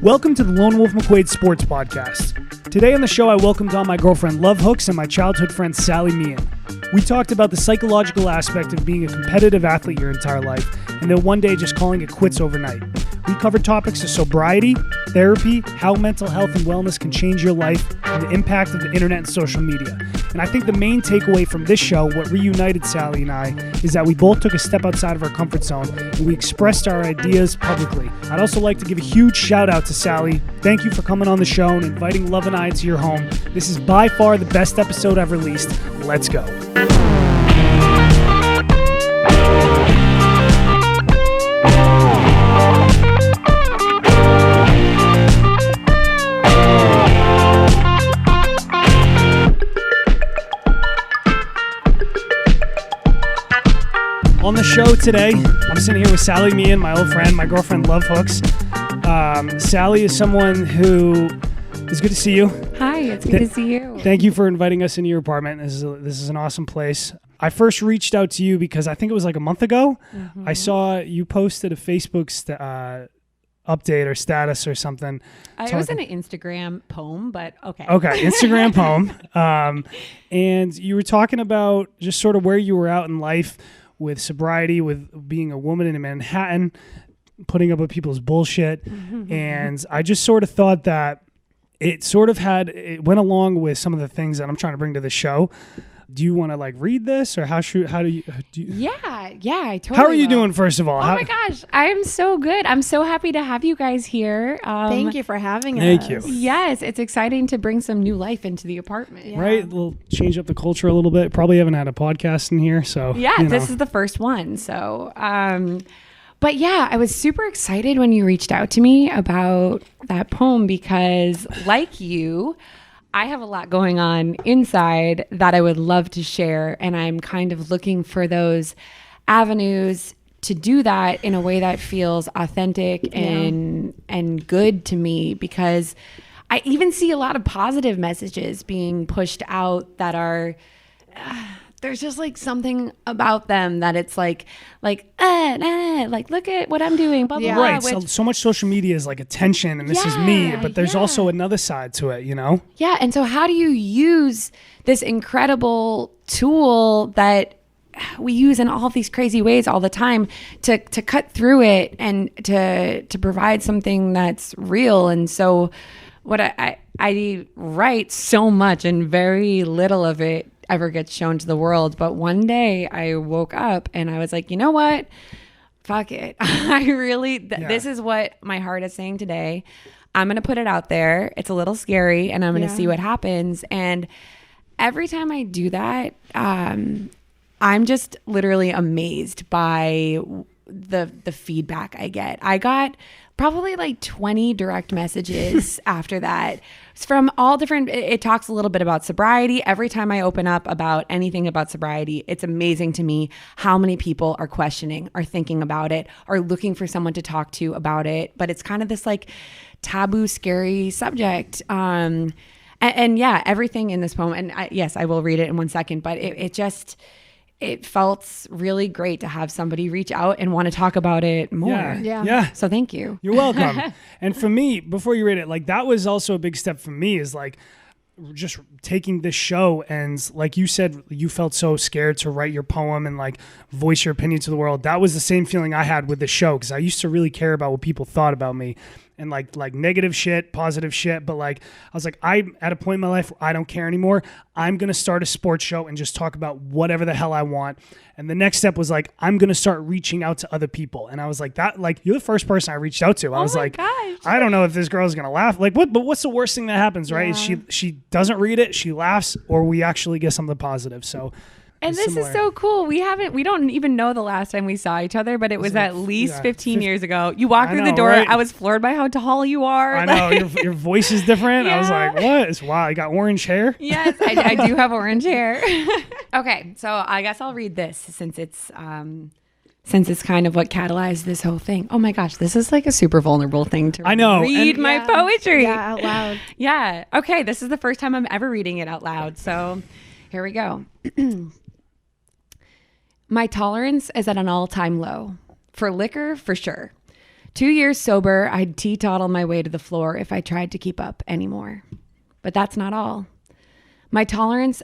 Welcome to the Lone Wolf McQuade Sports Podcast. Today on the show, I welcomed on my girlfriend Love Hooks and my childhood friend Sally Meehan. We talked about the psychological aspect of being a competitive athlete your entire life, and then one day just calling it quits overnight. We covered topics of sobriety, therapy, how mental health and wellness can change your life, and the impact of the internet and social media. And I think the main takeaway from this show, what reunited Sally and I, is that we both took a step outside of our comfort zone and we expressed our ideas publicly. I'd also like to give a huge shout out to Sally. Thank you for coming on the show and inviting Love and I into your home. This is by far the best episode I've released. Let's go. On the show today, I'm sitting here with Sally Meehan, my old friend, my girlfriend Love Hooks. Sally is someone who is good to see you. Hi, it's good to see you. Thank you for inviting us into your apartment. This is an awesome place. I first reached out to you because I think it was like a month ago. Mm-hmm. I saw you posted a Facebook update or status or something. It was an Instagram poem, but okay. Okay, Instagram poem. And you were talking about just sort of where you were out in life with sobriety, with being a woman in Manhattan, putting up with people's bullshit. And I just sort of thought that it went along with some of the things that I'm trying to bring to the show. Do you want to like read this, or how do you? Yeah, I totally. How are you doing, first of all? Oh my gosh, I am so good. I'm so happy to have you guys here. Thank you for having us. Thank you. Yes, it's exciting to bring some new life into the apartment. Yeah. Right, we'll change up the culture a little bit. Probably haven't had a podcast in here, so yeah, this is the first one. So, but yeah, I was super excited when you reached out to me about that poem because, like you, I have a lot going on inside that I would love to share, and I'm kind of looking for those avenues to do that in a way that feels authentic and good to me, because I even see a lot of positive messages being pushed out that are there's just like something about them that it's like look at what I'm doing, blah, blah, blah. Right. So much social media is like attention and this is me, but there's also another side to it, you know? Yeah. And so how do you use this incredible tool that we use in all of these crazy ways all the time to cut through it and to provide something that's real? And so what I write so much and very little of it ever gets shown to the world. But one day I woke up and I was like, you know what? Fuck it. This is what my heart is saying today. I'm going to put it out there. It's a little scary and I'm going to see what happens. And every time I do that, I'm just literally amazed by the feedback I get. I got probably like 20 direct messages after that. It's from all different, it talks a little bit about sobriety. Every time I open up about anything about sobriety, it's amazing to me how many people are questioning, are thinking about it, are looking for someone to talk to about it. But it's kind of this like taboo, scary subject. And yeah, everything in this poem, and I will read it in 1 second, but it felt really great to have somebody reach out and want to talk about it more. Yeah. So thank you. You're welcome. And for me, before you read it, like that was also a big step for me, is like just taking this show, and like you said, you felt so scared to write your poem and like voice your opinion to the world. That was the same feeling I had with the show, because I used to really care about what people thought about me. And like negative shit, positive shit. But like, I was like, I'm at a point in my life where I don't care anymore. I'm going to start a sports show and just talk about whatever the hell I want. And the next step was like, I'm going to start reaching out to other people. And I was like, you're the first person I reached out to. I was like, gosh. I don't know if this girl's going to laugh. Like, but what's the worst thing that happens, right? Is she doesn't read it, she laughs, or we actually get something positive. So. And this is so cool. We don't even know the last time we saw each other, but it was at least 15 years ago. You walked through the door. Right? I was floored by how tall you are. I know. Your voice is different. Yeah. I was like, what? It's wow. You got orange hair? Yes, I do have orange hair. Okay. So I guess I'll read this since it's kind of what catalyzed this whole thing. Oh my gosh. This is like a super vulnerable thing to read my poetry. Yeah, out loud. Yeah. Okay. This is the first time I'm ever reading it out loud. So here we go. My tolerance is at an all-time low. For liquor, for sure. 2 years sober, I'd teetotal my way to the floor if I tried to keep up anymore. But that's not all. My tolerance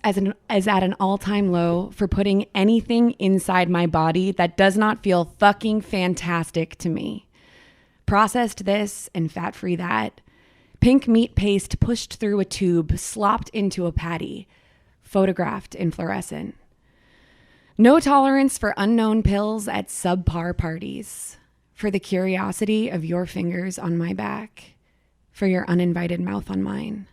is at an all-time low for putting anything inside my body that does not feel fucking fantastic to me. Processed this and fat-free that. Pink meat paste pushed through a tube, slopped into a patty, photographed in fluorescent. No tolerance for unknown pills at subpar parties. For the curiosity of your fingers on my back. For your uninvited mouth on mine.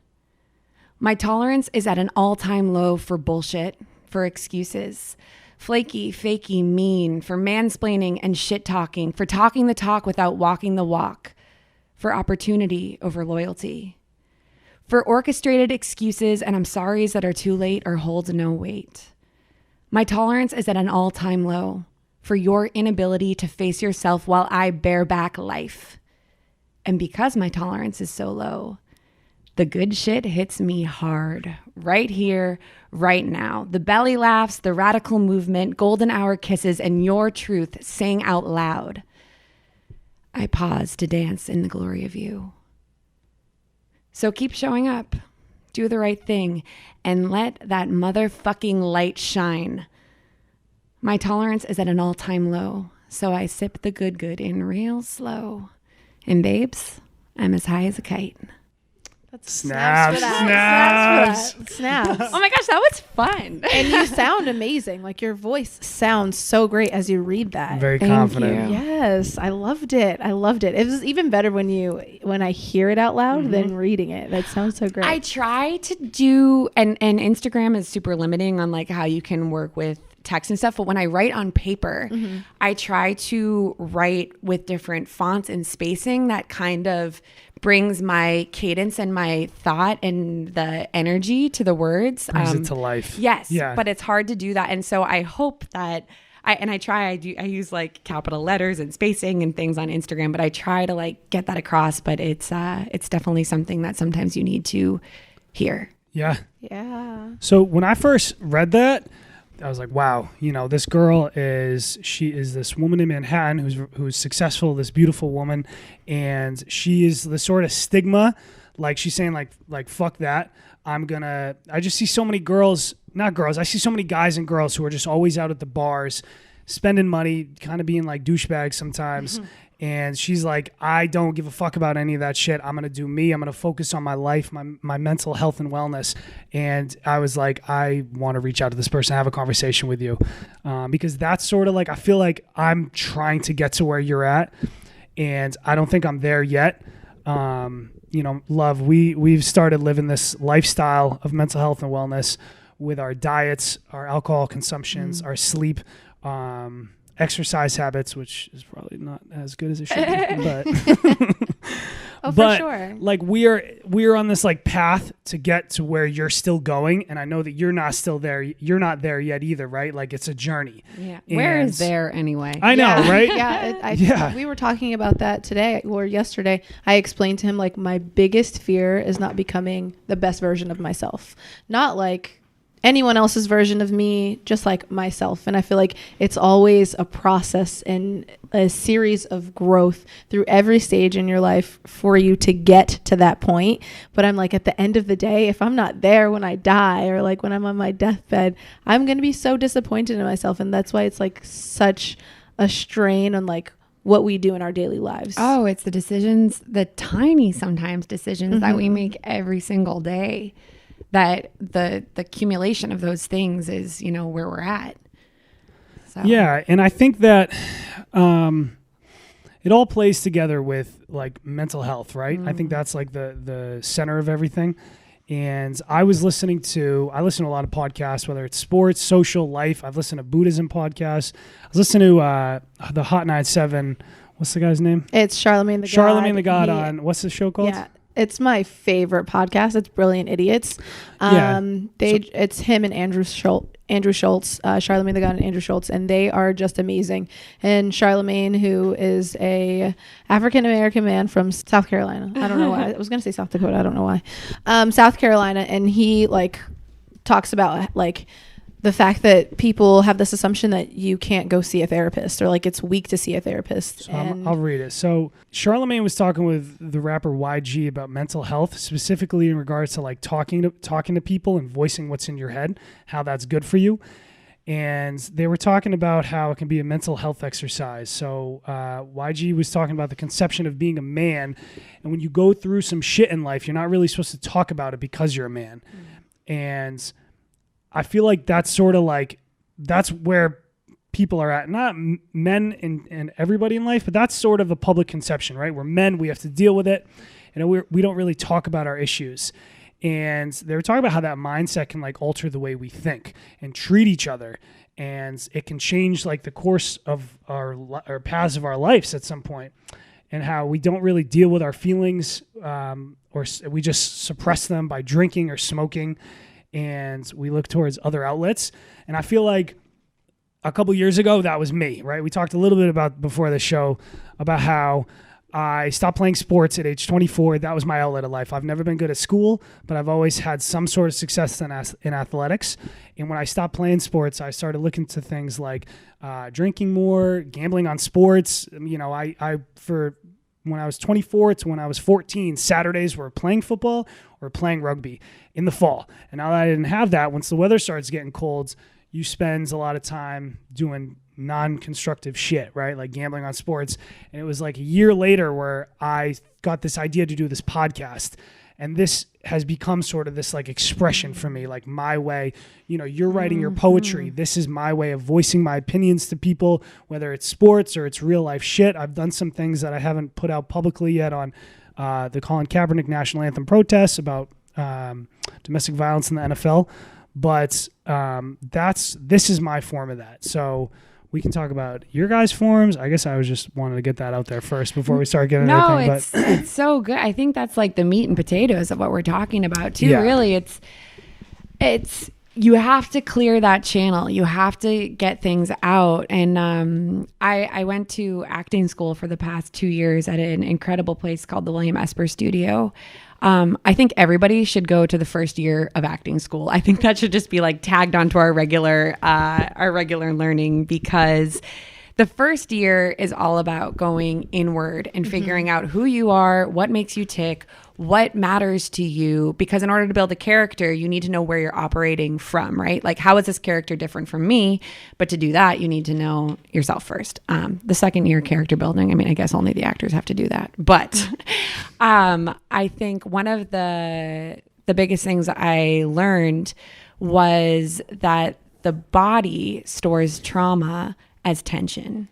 My tolerance is at an all-time low for bullshit, for excuses. Flaky, fakey, mean, for mansplaining and shit-talking, for talking the talk without walking the walk, for opportunity over loyalty. For orchestrated excuses and I'm sorries that are too late or hold no weight. My tolerance is at an all-time low for your inability to face yourself while I bear back life. And because my tolerance is so low, the good shit hits me hard, right here, right now. The belly laughs, the radical movement, golden hour kisses, and your truth saying out loud. I pause to dance in the glory of you. So keep showing up, do the right thing, and let that motherfucking light shine. My tolerance is at an all-time low, so I sip the good in real slow. And babes, I'm as high as a kite. Snaps. Oh my gosh, that was fun. And you sound amazing. Like your voice sounds so great as you read that. Very Thank confident. you. Yes, I loved it. It was even better when I hear it out loud than reading it. That sounds so great. I try to do, and Instagram is super limiting on like how you can work with text and stuff, but when I write on paper, I try to write with different fonts and spacing that kind of brings my cadence and my thought and the energy to the words. Brings it to life. Yes, Yeah. but it's hard to do that. And so I hope that I use like capital letters and spacing and things on Instagram, but I try to like get that across, but it's definitely something that sometimes you need to hear. Yeah. Yeah. So when I first read that, I was like, wow, this girl is this woman in Manhattan who's successful, this beautiful woman, and she is the sort of stigma, like she's saying like fuck that. I just see so many I see so many guys and girls who are just always out at the bars, spending money, kind of being like douchebags sometimes. And she's like, I don't give a fuck about any of that shit. I'm going to do me. I'm going to focus on my life, my mental health and wellness. And I was like, I want to reach out to this person, have a conversation with you. Because that's sort of like, I feel like I'm trying to get to where you're at. And I don't think I'm there yet. Love, we've started living this lifestyle of mental health and wellness with our diets, our alcohol consumptions, our sleep, exercise habits, which is probably not as good as it should be, but for sure. Like we're on this like path to get to where you're still going, and I know that you're not there yet either, right? Like it's a journey. Yeah. Where is there anyway? I know, right? Yeah. We were talking about that today or yesterday. I explained to him like my biggest fear is not becoming the best version of myself, not like anyone else's version of me, just like myself. And I feel like it's always a process and a series of growth through every stage in your life for you to get to that point. But I'm like, at the end of the day, if I'm not there when I die or like when I'm on my deathbed, I'm going to be so disappointed in myself. And that's why it's like such a strain on like what we do in our daily lives. Oh, it's the decisions, the tiny sometimes decisions that we make every single day, that the accumulation of those things is, where we're at. So. Yeah. And I think that it all plays together with like mental health, right? I think that's like the center of everything. And I listen to a lot of podcasts, whether it's sports, social, life. I've listened to Buddhism podcasts. I was listening to the Hot 97. What's the guy's name? It's Charlemagne the God. Charlemagne the God on, what's the show called? Yeah. It's my favorite podcast. It's Brilliant Idiots. It's him and Andrew Schultz, Charlemagne the God and Andrew Schultz, and they are just amazing. And Charlemagne, who is a African-American man from South Carolina. I don't know why. I was going to say South Dakota. I don't know why. South Carolina. And he like talks about like the fact that people have this assumption that you can't go see a therapist, or like it's weak to see a therapist. So I'll read it. So Charlamagne was talking with the rapper YG about mental health, specifically in regards to like talking to people and voicing what's in your head, how that's good for you. And they were talking about how it can be a mental health exercise. So YG was talking about the conception of being a man. And when you go through some shit in life, you're not really supposed to talk about it because you're a man. And I feel like that's sort of like, that's where people are at. Not men and everybody in life, but that's sort of a public conception, right? We're men, we have to deal with it. And we don't really talk about our issues. And they were talking about how that mindset can like alter the way we think and treat each other. And it can change like the course of our paths of our lives at some point. And how we don't really deal with our feelings, or we just suppress them by drinking or smoking. And we look towards other outlets. And I feel like a couple years ago, that was me, right? We talked a little bit about before the show about how I stopped playing sports at age 24. That was my outlet of life. I've never been good at school, but I've always had some sort of success in athletics. And when I stopped playing sports, I started looking to things like drinking more, gambling on sports. You know, I for when I was 24 to when I was 14, Saturdays were playing football or playing rugby in the fall. And now that I didn't have that, once the weather starts getting cold, you spend a lot of time doing non-constructive shit, right? Like gambling on sports. And it was like a year later where I got this idea to do this podcast. And this has become sort of this like expression for me, like my way. You know, you're writing your poetry. This is my way of voicing my opinions to people, whether it's sports or it's real life shit. I've done some things that I haven't put out publicly yet on the Colin Kaepernick national anthem protests about domestic violence in the NFL. But this is my form of that. So we can talk about your guys' forms. I guess I was just wanted to get that out there first before we start getting anything. It's so good. I think that's like the meat and potatoes of what we're talking about too. Yeah. Really, it's you have to clear that channel. You have to get things out. And I went to acting school for the past 2 years at an incredible place called the William Esper Studio. I think everybody should go to the first year of acting school. I think that should just be like tagged onto our regular learning, because the first year is all about going inward and figuring out who you are, what makes you tick, what matters to you. Because in order to build a character, you need to know where you're operating from, right? Like, how is this character different from me? But to do that, you need to know yourself first. The second year character building, I mean, I guess only the actors have to do that. But I think one of the biggest things I learned was that the body stores trauma as tension.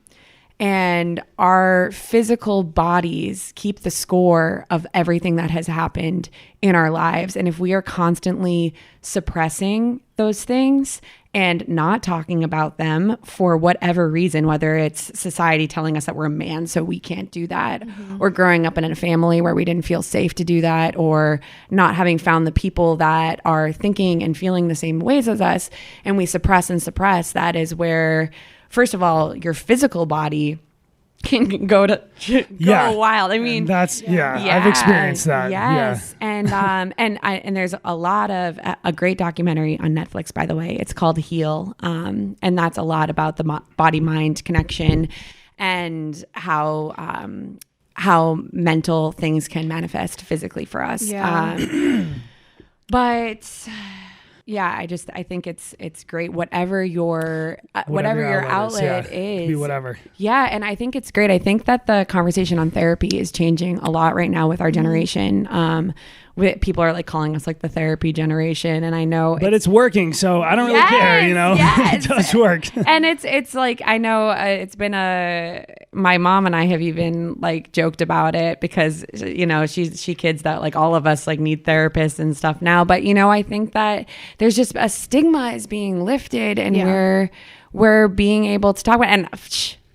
And our physical bodies keep the score of everything that has happened in our lives. And if we are constantly suppressing those things and not talking about them for whatever reason, whether it's society telling us that we're a man, so we can't do that, or growing up in a family where we didn't feel safe to do that, or not having found the people that are thinking and feeling the same ways as us, and we suppress and suppress, that is where, first of all, your physical body can go wild. I mean, and that's I've experienced that. Yes, yeah. And there's a lot of a great documentary on Netflix, by the way. It's called Heal, and that's a lot about the body mind connection and how mental things can manifest physically for us. Yeah. But yeah, I think it's great. Whatever your outlet is. Could be whatever. Yeah, and I think it's great. I think that the conversation on therapy is changing a lot right now with our generation. People are like calling us like the therapy generation, and I know, but it's working, so I don't really care. You know, yes. It does work. And it's like, I know it's been my mom and I have even like joked about it, because you know she kids that like all of us like need therapists and stuff now. But you know, I think that there's just a stigma is being lifted, and we're being able to talk about. And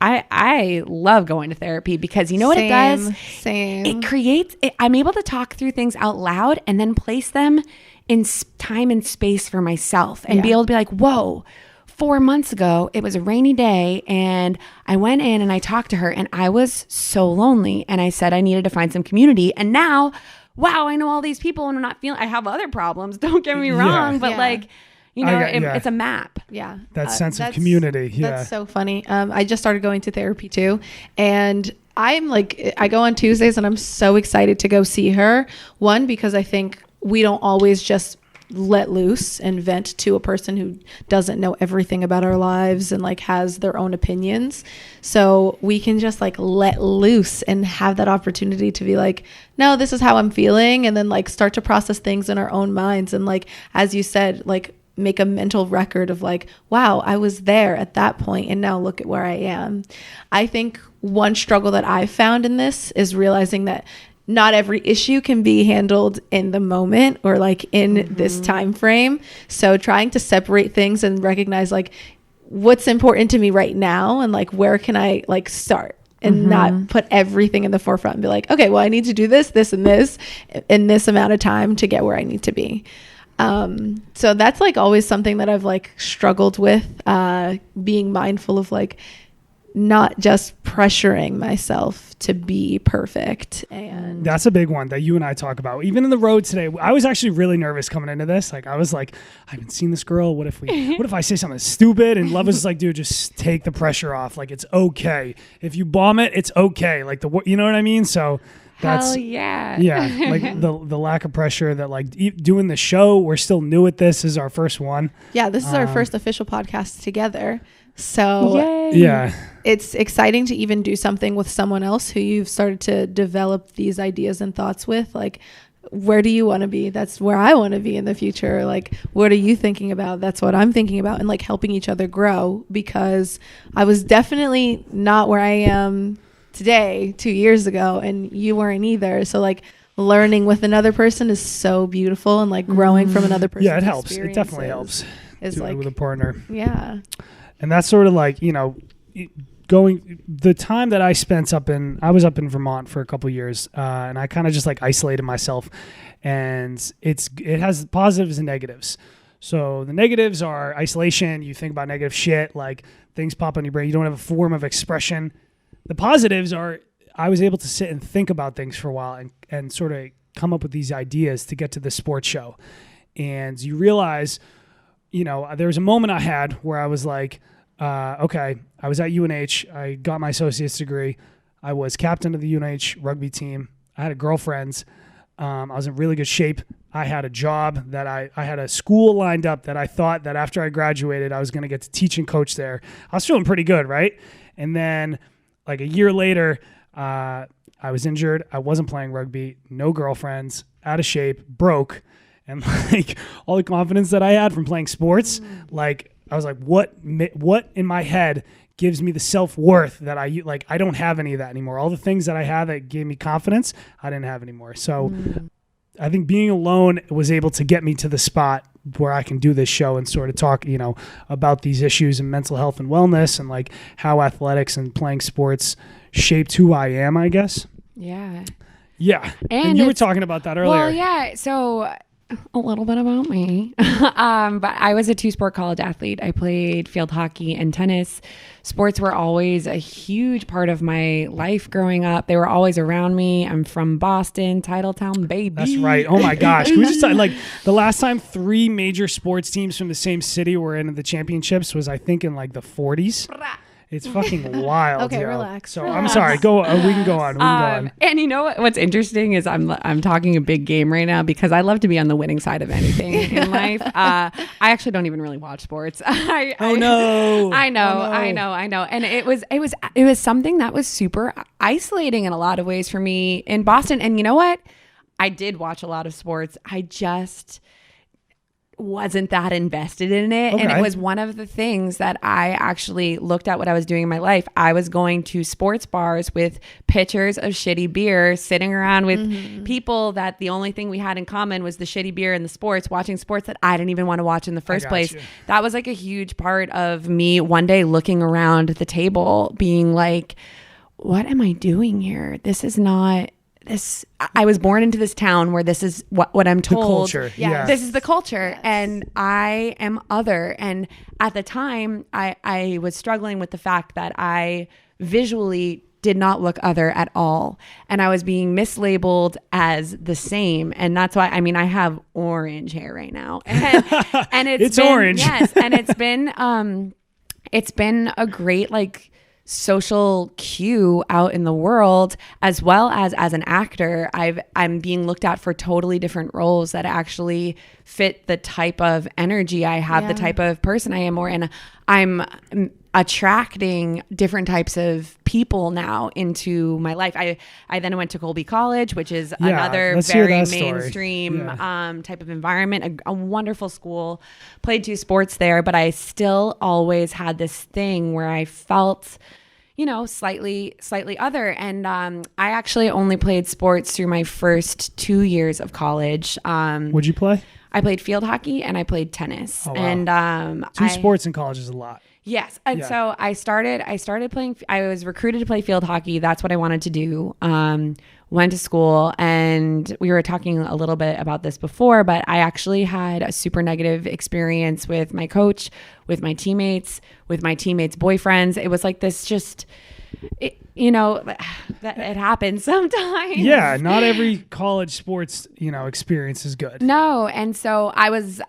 I love going to therapy, because you know what it does? Same. It creates, I'm able to talk through things out loud and then place them in time and space for myself, and be able to be like, whoa, 4 months ago, it was a rainy day, and I went in and I talked to her, and I was so lonely, and I said I needed to find some community. And now, wow, I know all these people, and I have other problems. Don't get me wrong, but like, You know, yeah. it's a map. Yeah. That sense of community. Yeah. That's so funny. I just started going to therapy too. And I go on Tuesdays and I'm so excited to go see her. One, because I think we don't always just let loose and vent to a person who doesn't know everything about our lives and like has their own opinions. So we can just like let loose and have that opportunity to be like, no, this is how I'm feeling. And then like start to process things in our own minds. And like, as you said, like make a mental record of like, wow, I was there at that point and now look at where I am. I think one struggle that I found in this is realizing that not every issue can be handled in the moment or like in this time frame. So trying to separate things and recognize like what's important to me right now and like where can I like start and not put everything in the forefront and be like, okay, well, I need to do this, this, and this in this amount of time to get where I need to be. So that's like always something that I've like struggled with, being mindful of like not just pressuring myself to be perfect. And that's a big one that you and I talk about. Even in the road today, I was actually really nervous coming into this. Like I was like, I haven't seen this girl. What if I say something stupid? And Love was like, dude, just take the pressure off. Like it's okay. If you bomb it, it's okay. Like you know what I mean? So that's Hell yeah. Yeah. Like the lack of pressure that like doing the show, we're still new at this. This is our first one. Yeah. This is our first official podcast together. So Yay. Yeah. It's exciting to even do something with someone else who you've started to develop these ideas and thoughts with. Like, where do you want to be? That's where I want to be in the future. Like, what are you thinking about? That's what I'm thinking about. And like helping each other grow, because I was definitely not where I am today 2 years ago, and you weren't either. So like learning with another person is so beautiful, and like growing from another person's Yeah, it helps. It definitely helps. Is doing like it with a partner. Yeah. And that's sort of like, you know, the time that I spent I was up in Vermont for a couple years, and I kind of just like isolated myself, and it has positives and negatives. So the negatives are isolation. You think about negative shit, like things pop in your brain. You don't have a form of expression. The positives are I was able to sit and think about things for a while and sort of come up with these ideas to get to the sports show. And you realize, you know, there was a moment I had where I was like, okay, I was at UNH. I got my associate's degree. I was captain of the UNH rugby team. I had a girlfriend. I was in really good shape. I had a job that I had a school lined up that I thought that after I graduated, I was going to get to teach and coach there. I was feeling pretty good, right? And then like a year later, I was injured. I wasn't playing rugby, no girlfriends, out of shape, broke. And like all the confidence that I had from playing sports, like I was like, what in my head gives me the self-worth that I don't have any of that anymore. All the things that I had that gave me confidence, I didn't have anymore. So I think being alone was able to get me to the spot where I can do this show and sort of talk, you know, about these issues and mental health and wellness and like how athletics and playing sports shaped who I am, I guess. Yeah. Yeah. And you were talking about that earlier. Well, yeah. So a little bit about me. But I was a 2-sport college athlete. I played field hockey and tennis. Sports were always a huge part of my life growing up. They were always around me. I'm from Boston, Titletown, baby. That's right. Oh my gosh. We just like the last time 3 major sports teams from the same city were in the championships was I think in like the 40s. It's fucking wild. Okay, yo. relax. So I'm sorry. Go. We can go on. And you know what's interesting is I'm talking a big game right now because I love to be on the winning side of anything in life. I actually don't even really watch sports. I know. And it was something that was super isolating in a lot of ways for me in Boston. And you know what? I did watch a lot of sports. I just wasn't that invested in it. Okay. And it was one of the things that I actually looked at what I was doing in my life. I was going to sports bars with pitchers of shitty beer, sitting around with people that the only thing we had in common was the shitty beer and the sports, watching sports that I didn't even want to watch in the first place. That was like a huge part of me one day looking around the table being like, what am I doing here? This is not... I was born into this town where this is what I'm told. The culture. Yes. This is the culture. Yes. And I am other. And at the time, I was struggling with the fact that I visually did not look other at all. And I was being mislabeled as the same. And that's why, I mean, I have orange hair right now. And it's been, orange. Yes. And it's been a great like social cue out in the world, as well as an actor. I'm being looked at for totally different roles that actually fit the type of energy I have, the type of person I am more. And I'm attracting different types of people now into my life. I then went to Colby College, which is another very mainstream type of environment, a wonderful school. Played 2 sports there, but I still always had this thing where I felt, you know, slightly other. And I actually only played sports through my first 2 years of college. What'd you play? I played field hockey and I played tennis. Oh, wow. And 2 sports in college is a lot. Yes. And so I started playing, I was recruited to play field hockey. That's what I wanted to do. Went to school, and we were talking a little bit about this before, but I actually had a super negative experience with my coach, with my teammates, boyfriends. It was like this just, you know, that it happens sometimes. Yeah, not every college sports, you know, experience is good. No, and so I was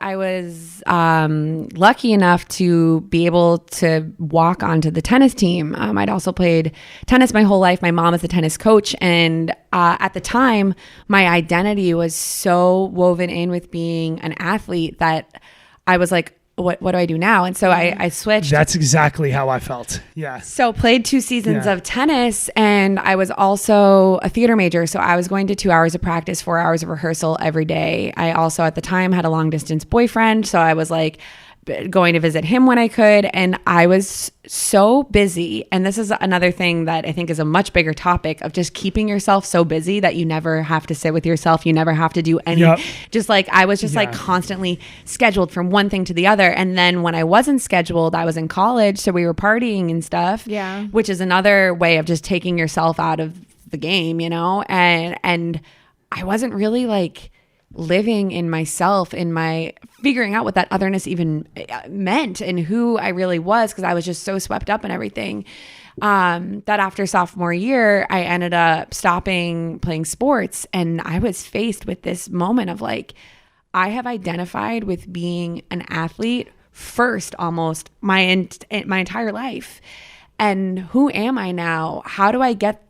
lucky enough to be able to walk onto the tennis team. I'd also played tennis my whole life. My mom is a tennis coach, and at the time, my identity was so woven in with being an athlete that I was like, what do I do now? And so I switched. That's exactly how I felt. Yeah. So played 2 seasons of tennis, and I was also a theater major. So I was going to 2 hours of practice, 4 hours of rehearsal every day. I also at the time had a long distance boyfriend. So I was like going to visit him when I could. And I was so busy. And this is another thing that I think is a much bigger topic of just keeping yourself so busy that you never have to sit with yourself. You never have to do any, just like I was just like constantly scheduled from one thing to the other. And then when I wasn't scheduled, I was in college. So we were partying and stuff, which is another way of just taking yourself out of the game, you know? And I wasn't really like living in myself, in my figuring out what that otherness even meant and who I really was, because I was just so swept up in everything, that after sophomore year, I ended up stopping playing sports. And I was faced with this moment of like, I have identified with being an athlete first almost my entire life. And who am I now? How do I get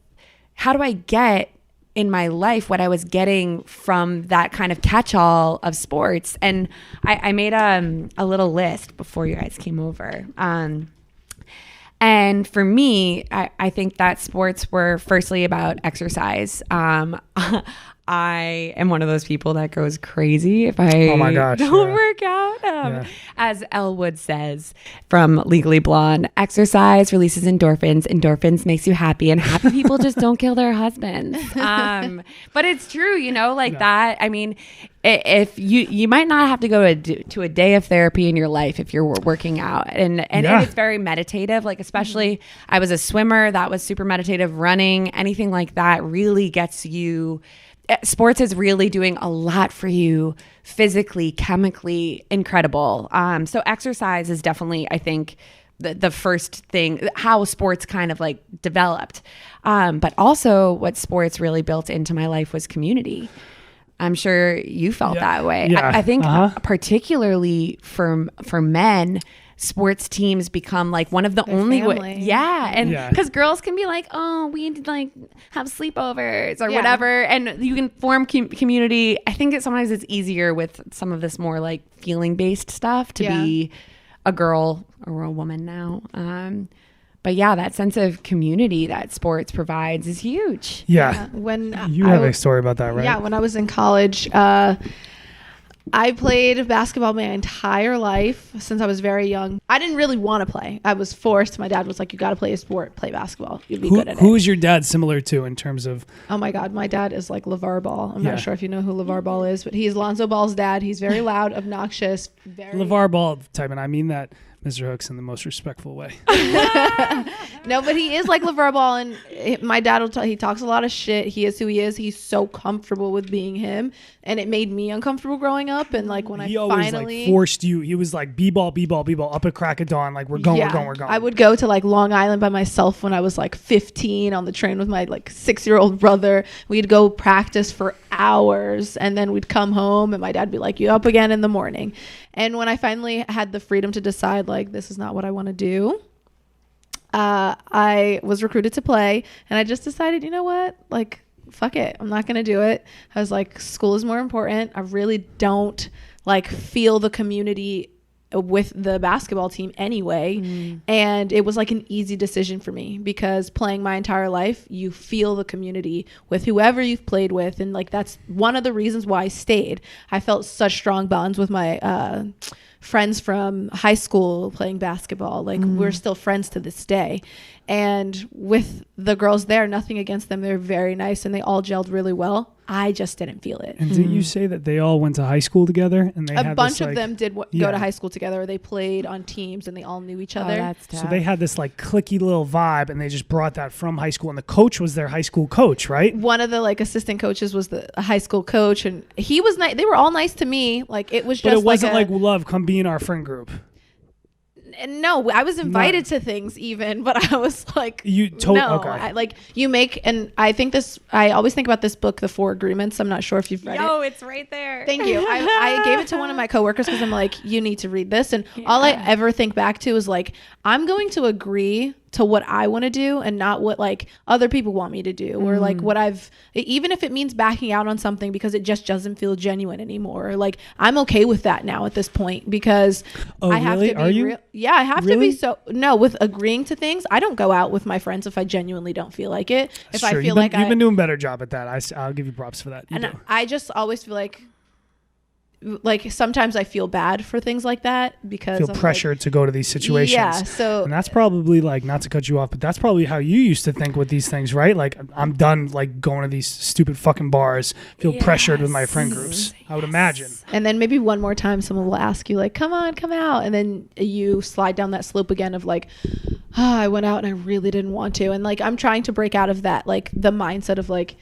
in my life what I was getting from that kind of catch-all of sports? And I made a little list before you guys came over. And for me, I think that sports were firstly about exercise. I am one of those people that goes crazy if I don't work out. As Elle Wood says from Legally Blonde, exercise releases endorphins. Endorphins makes you happy, and happy people just don't kill their husbands. But it's true, you know, like that. I mean, if you might not have to go to a day of therapy in your life if you're working out, and it's very meditative. Like especially, I was a swimmer, that was super meditative. Running, anything like that, really gets you. Sports is really doing a lot for you physically, chemically, incredible. So exercise is definitely, I think, the first thing, how sports kind of like developed. But also what sports really built into my life was community. I'm sure you felt that way. Yeah. I think particularly for men, sports teams become like one of the only because girls can be like, oh, we need to like have sleepovers or whatever, and you can form community. I think that sometimes it's easier with some of this more like feeling based stuff to be a girl or a woman now. But that sense of community that sports provides is huge. When you have a story about that, right? When I was in college, I played basketball my entire life since I was very young. I didn't really want to play. I was forced. My dad was like, you got to play a sport, play basketball. You'd be good at it. Who is your dad similar to in terms of? Oh my God. My dad is like LeVar Ball. I'm not sure if you know who LeVar Ball is, but he's Lonzo Ball's dad. He's very loud, obnoxious. LeVar Ball type, and I mean that Mr. Hooks in the most respectful way. No, but he is like LeVar Ball, and my dad will he talks a lot of shit. He is who he is. He's so comfortable with being him, and it made me uncomfortable growing up. And like when he I always finally like forced you. He was like b-ball up at crack of dawn. Like we're going. I would go to like Long Island by myself when I was like 15 on the train with my like 6-year-old brother. We'd go practice for hours, and then we'd come home, and my dad'd be like, "You up again in the morning?" And when I finally had the freedom to decide, like, this is not what I want to do, I was recruited to play, and I just decided, you know what? Like, fuck it. I'm not going to do it. I was like, school is more important. I really don't, like, feel the community with the basketball team anyway. And it was like an easy decision for me because playing my entire life, you feel the community with whoever you've played with. And like, that's one of the reasons why I stayed. I felt such strong bonds with my friends from high school playing basketball. Like we're still friends to this day. And with the girls there, nothing against them. They're very nice and they all gelled really well. I just didn't feel it. And didn't you say that they all went to high school together? And they a had bunch this, of them did go to high school together. They played on teams and they all knew each other. That's tough. So they had this like cliquey little vibe, and they just brought that from high school. And the coach was their high school coach, right? One of the like assistant coaches was the high school coach, and he was nice. They were all nice to me. Like it was just, but it wasn't like love, come be in our friend group. No, I was invited to things even, but I was like, okay. Like you make, and I think this, I always think about this book, The 4 Agreements. I'm not sure if you've read it. Oh, it's right there. Thank you. I gave it to one of my coworkers because I'm like, you need to read this. And all I ever think back to is like, I'm going to agree to what I want to do and not what like other people want me to do, or like what even if it means backing out on something because it just doesn't feel genuine anymore. Like I'm okay with that now at this point because I have to be Are you? real. Yeah, I have to be with agreeing to things. I don't go out with my friends if I genuinely don't feel like it. That's if true. I feel like you've been doing a better job at that. I'll give you props for that. I just always feel like sometimes I feel bad for things like that because feel pressured to go to these situations. Yeah, so and that's probably like, not to cut you off, but that's probably how you used to think with these things, right? Like I'm done like going to these stupid fucking bars, feel pressured with my friend groups. I would imagine. And then maybe one more time someone will ask you like, come on, come out. And then you slide down that slope again of like, I went out and I really didn't want to. And like, I'm trying to break out of that, like the mindset of like,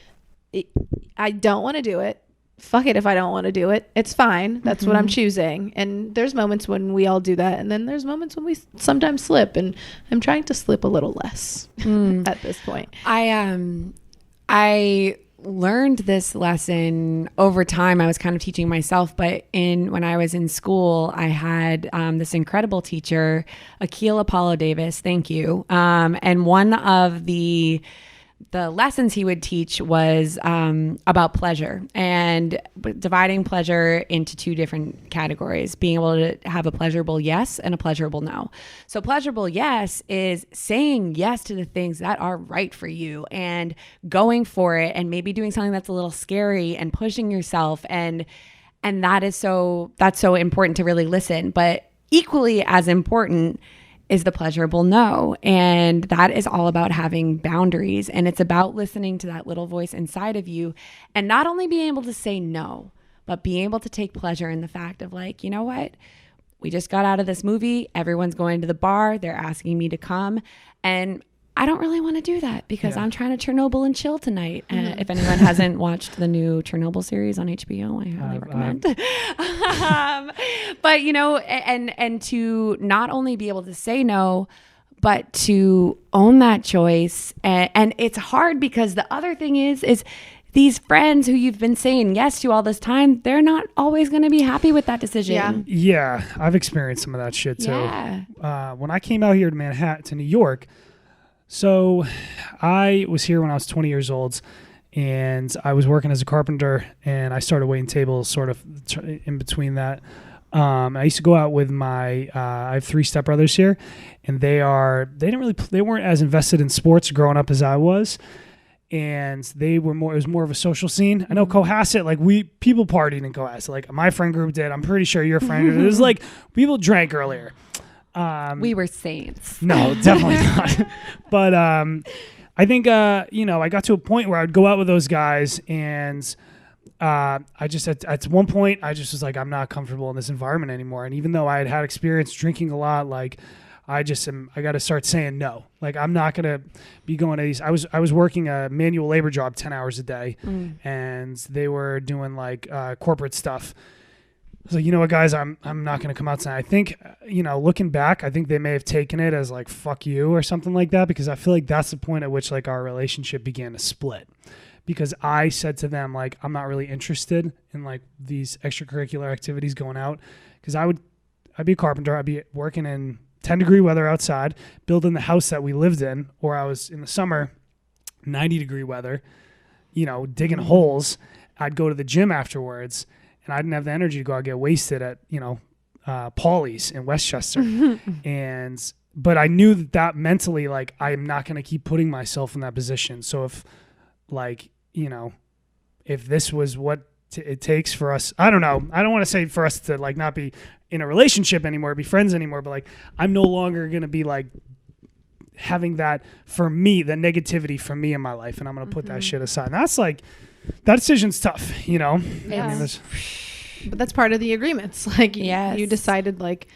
I don't want to do it. Fuck it if I don't want to do it. It's fine. That's what I'm choosing. And there's moments when we all do that. And then there's moments when we sometimes slip. And I'm trying to slip a little less at this point. I learned this lesson over time. I was kind of teaching myself, but when I was in school, I had this incredible teacher, Akil Apollo Davis. Thank you. And one of the lessons he would teach was about pleasure and dividing pleasure into 2 different categories, being able to have a pleasurable yes and a pleasurable no. So pleasurable yes is saying yes to the things that are right for you and going for it and maybe doing something that's a little scary and pushing yourself. And that's so important to really listen. But equally as important is the pleasurable no. And that is all about having boundaries. And it's about listening to that little voice inside of you and not only being able to say no, but being able to take pleasure in the fact of like, you know what? We just got out of this movie. Everyone's going to the bar. They're asking me to come. And I don't really want to do that because I'm trying to Chernobyl and chill tonight. If anyone hasn't watched the new Chernobyl series on HBO, I highly recommend. But you know, and to not only be able to say no, but to own that choice. And it's hard because the other thing is these friends who you've been saying yes to all this time, they're not always going to be happy with that decision. Yeah, I've experienced some of that shit too. Yeah. When I came out here to Manhattan, to New York. So I was here when I was 20 years old, and I was working as a carpenter, and I started waiting tables sort of in between that. I used to go out with I have 3 stepbrothers here, and they weren't as invested in sports growing up as I was. And it was more of a social scene. I know Cohasset, like people partied in Cohasset, like my friend group did. I'm pretty sure your friend did. It was like people drank earlier. We were saints. No, definitely not. But I think I got to a point where I would go out with those guys, and I just at one point I just was like, I'm not comfortable in this environment anymore. And even though I had experience drinking a lot, like I got to start saying no. Like I'm not going to be going to these. I was working a manual labor job 10 hours a day, and they were doing like corporate stuff. I was like, you know what, guys, I'm not going to come out tonight. I think, looking back, I think they may have taken it as like, fuck you or something like that, because I feel like that's the point at which like our relationship began to split. Because I said to them, like, I'm not really interested in like these extracurricular activities going out. Because I'd be a carpenter. I'd be working in 10-degree weather outside, building the house that we lived in, or I was in the summer, 90-degree weather, digging holes. I'd go to the gym afterwards, and I didn't have the energy to go out and get wasted at, Paulie's in Westchester. But I knew that mentally, like, I'm not going to keep putting myself in that position. So if, like, if this was what it takes for us, I don't know. I don't want to say for us to like not be in a relationship anymore, be friends anymore, but like I'm no longer going to be like having that for me, the negativity for me in my life. And I'm going to put that shit aside. And that's like, that decision's tough, Yeah. I mean, but that's part of the agreements. Like you decided like,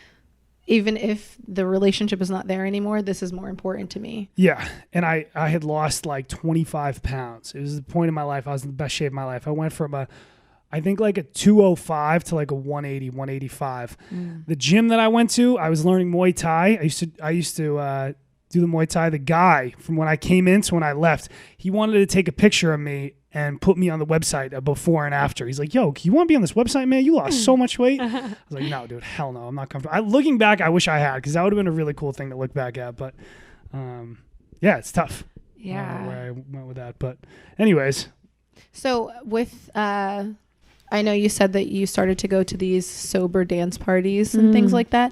even if the relationship is not there anymore, this is more important to me. Yeah. And I had lost like 25 pounds. It was the point in my life. I was in the best shape of my life. I went from I think like a 205 to like a 180, 185. The gym that I went to, I was learning Muay Thai. I used to do the Muay Thai. The guy from when I came in to when I left, he wanted to take a picture of me and put me on the website, a before and after. He's like, yo, you want to be on this website, man? You lost so much weight. I was like, no, dude, hell no. I'm not comfortable. Looking back, I wish I had, because that would have been a really cool thing to look back at. But yeah, it's tough. Yeah. Where I went with that. But anyways. So with, I know you said that you started to go to these sober dance parties and things like that.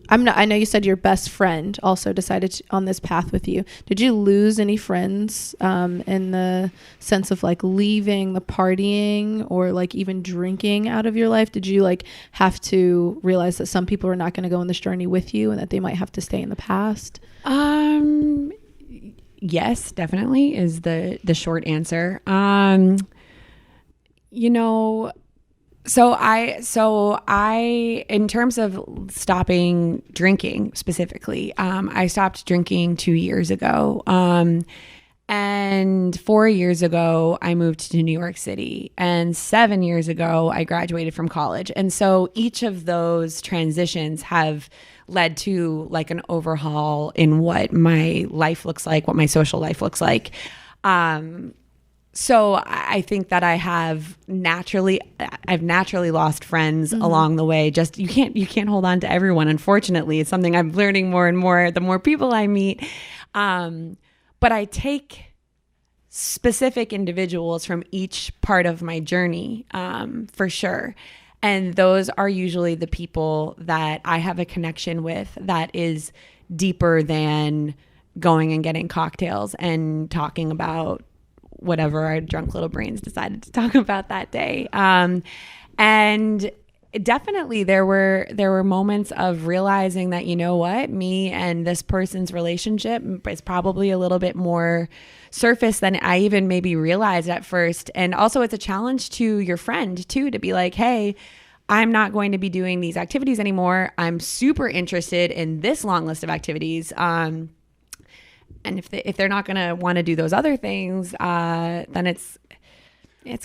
I know you said your best friend also decided on this path with you. Did you lose any friends in the sense of like leaving the partying or like even drinking out of your life? Did you like have to realize that some people are not going to go on this journey with you and that they might have to stay in the past? Yes, definitely is the short answer. So I, in terms of stopping drinking specifically, I stopped drinking 2 years ago. And 4 years ago, I moved to New York City, and 7 years ago, I graduated from college. And so each of those transitions have led to like an overhaul in what my life looks like, what my social life looks like. So I think that I've naturally lost friends along the way. Just you can't hold on to everyone. Unfortunately, it's something I'm learning more and more the more people I meet. But I take specific individuals from each part of my journey, for sure. And those are usually the people that I have a connection with that is deeper than going and getting cocktails and talking about whatever our drunk little brains decided to talk about that day. And definitely there were moments of realizing that, you know what, me and this person's relationship is probably a little bit more surface than I even maybe realized at first. And also it's a challenge to your friend too, to be like, hey, I'm not going to be doing these activities anymore. I'm super interested in this long list of activities. And if they're not going to want to do those other things, then it's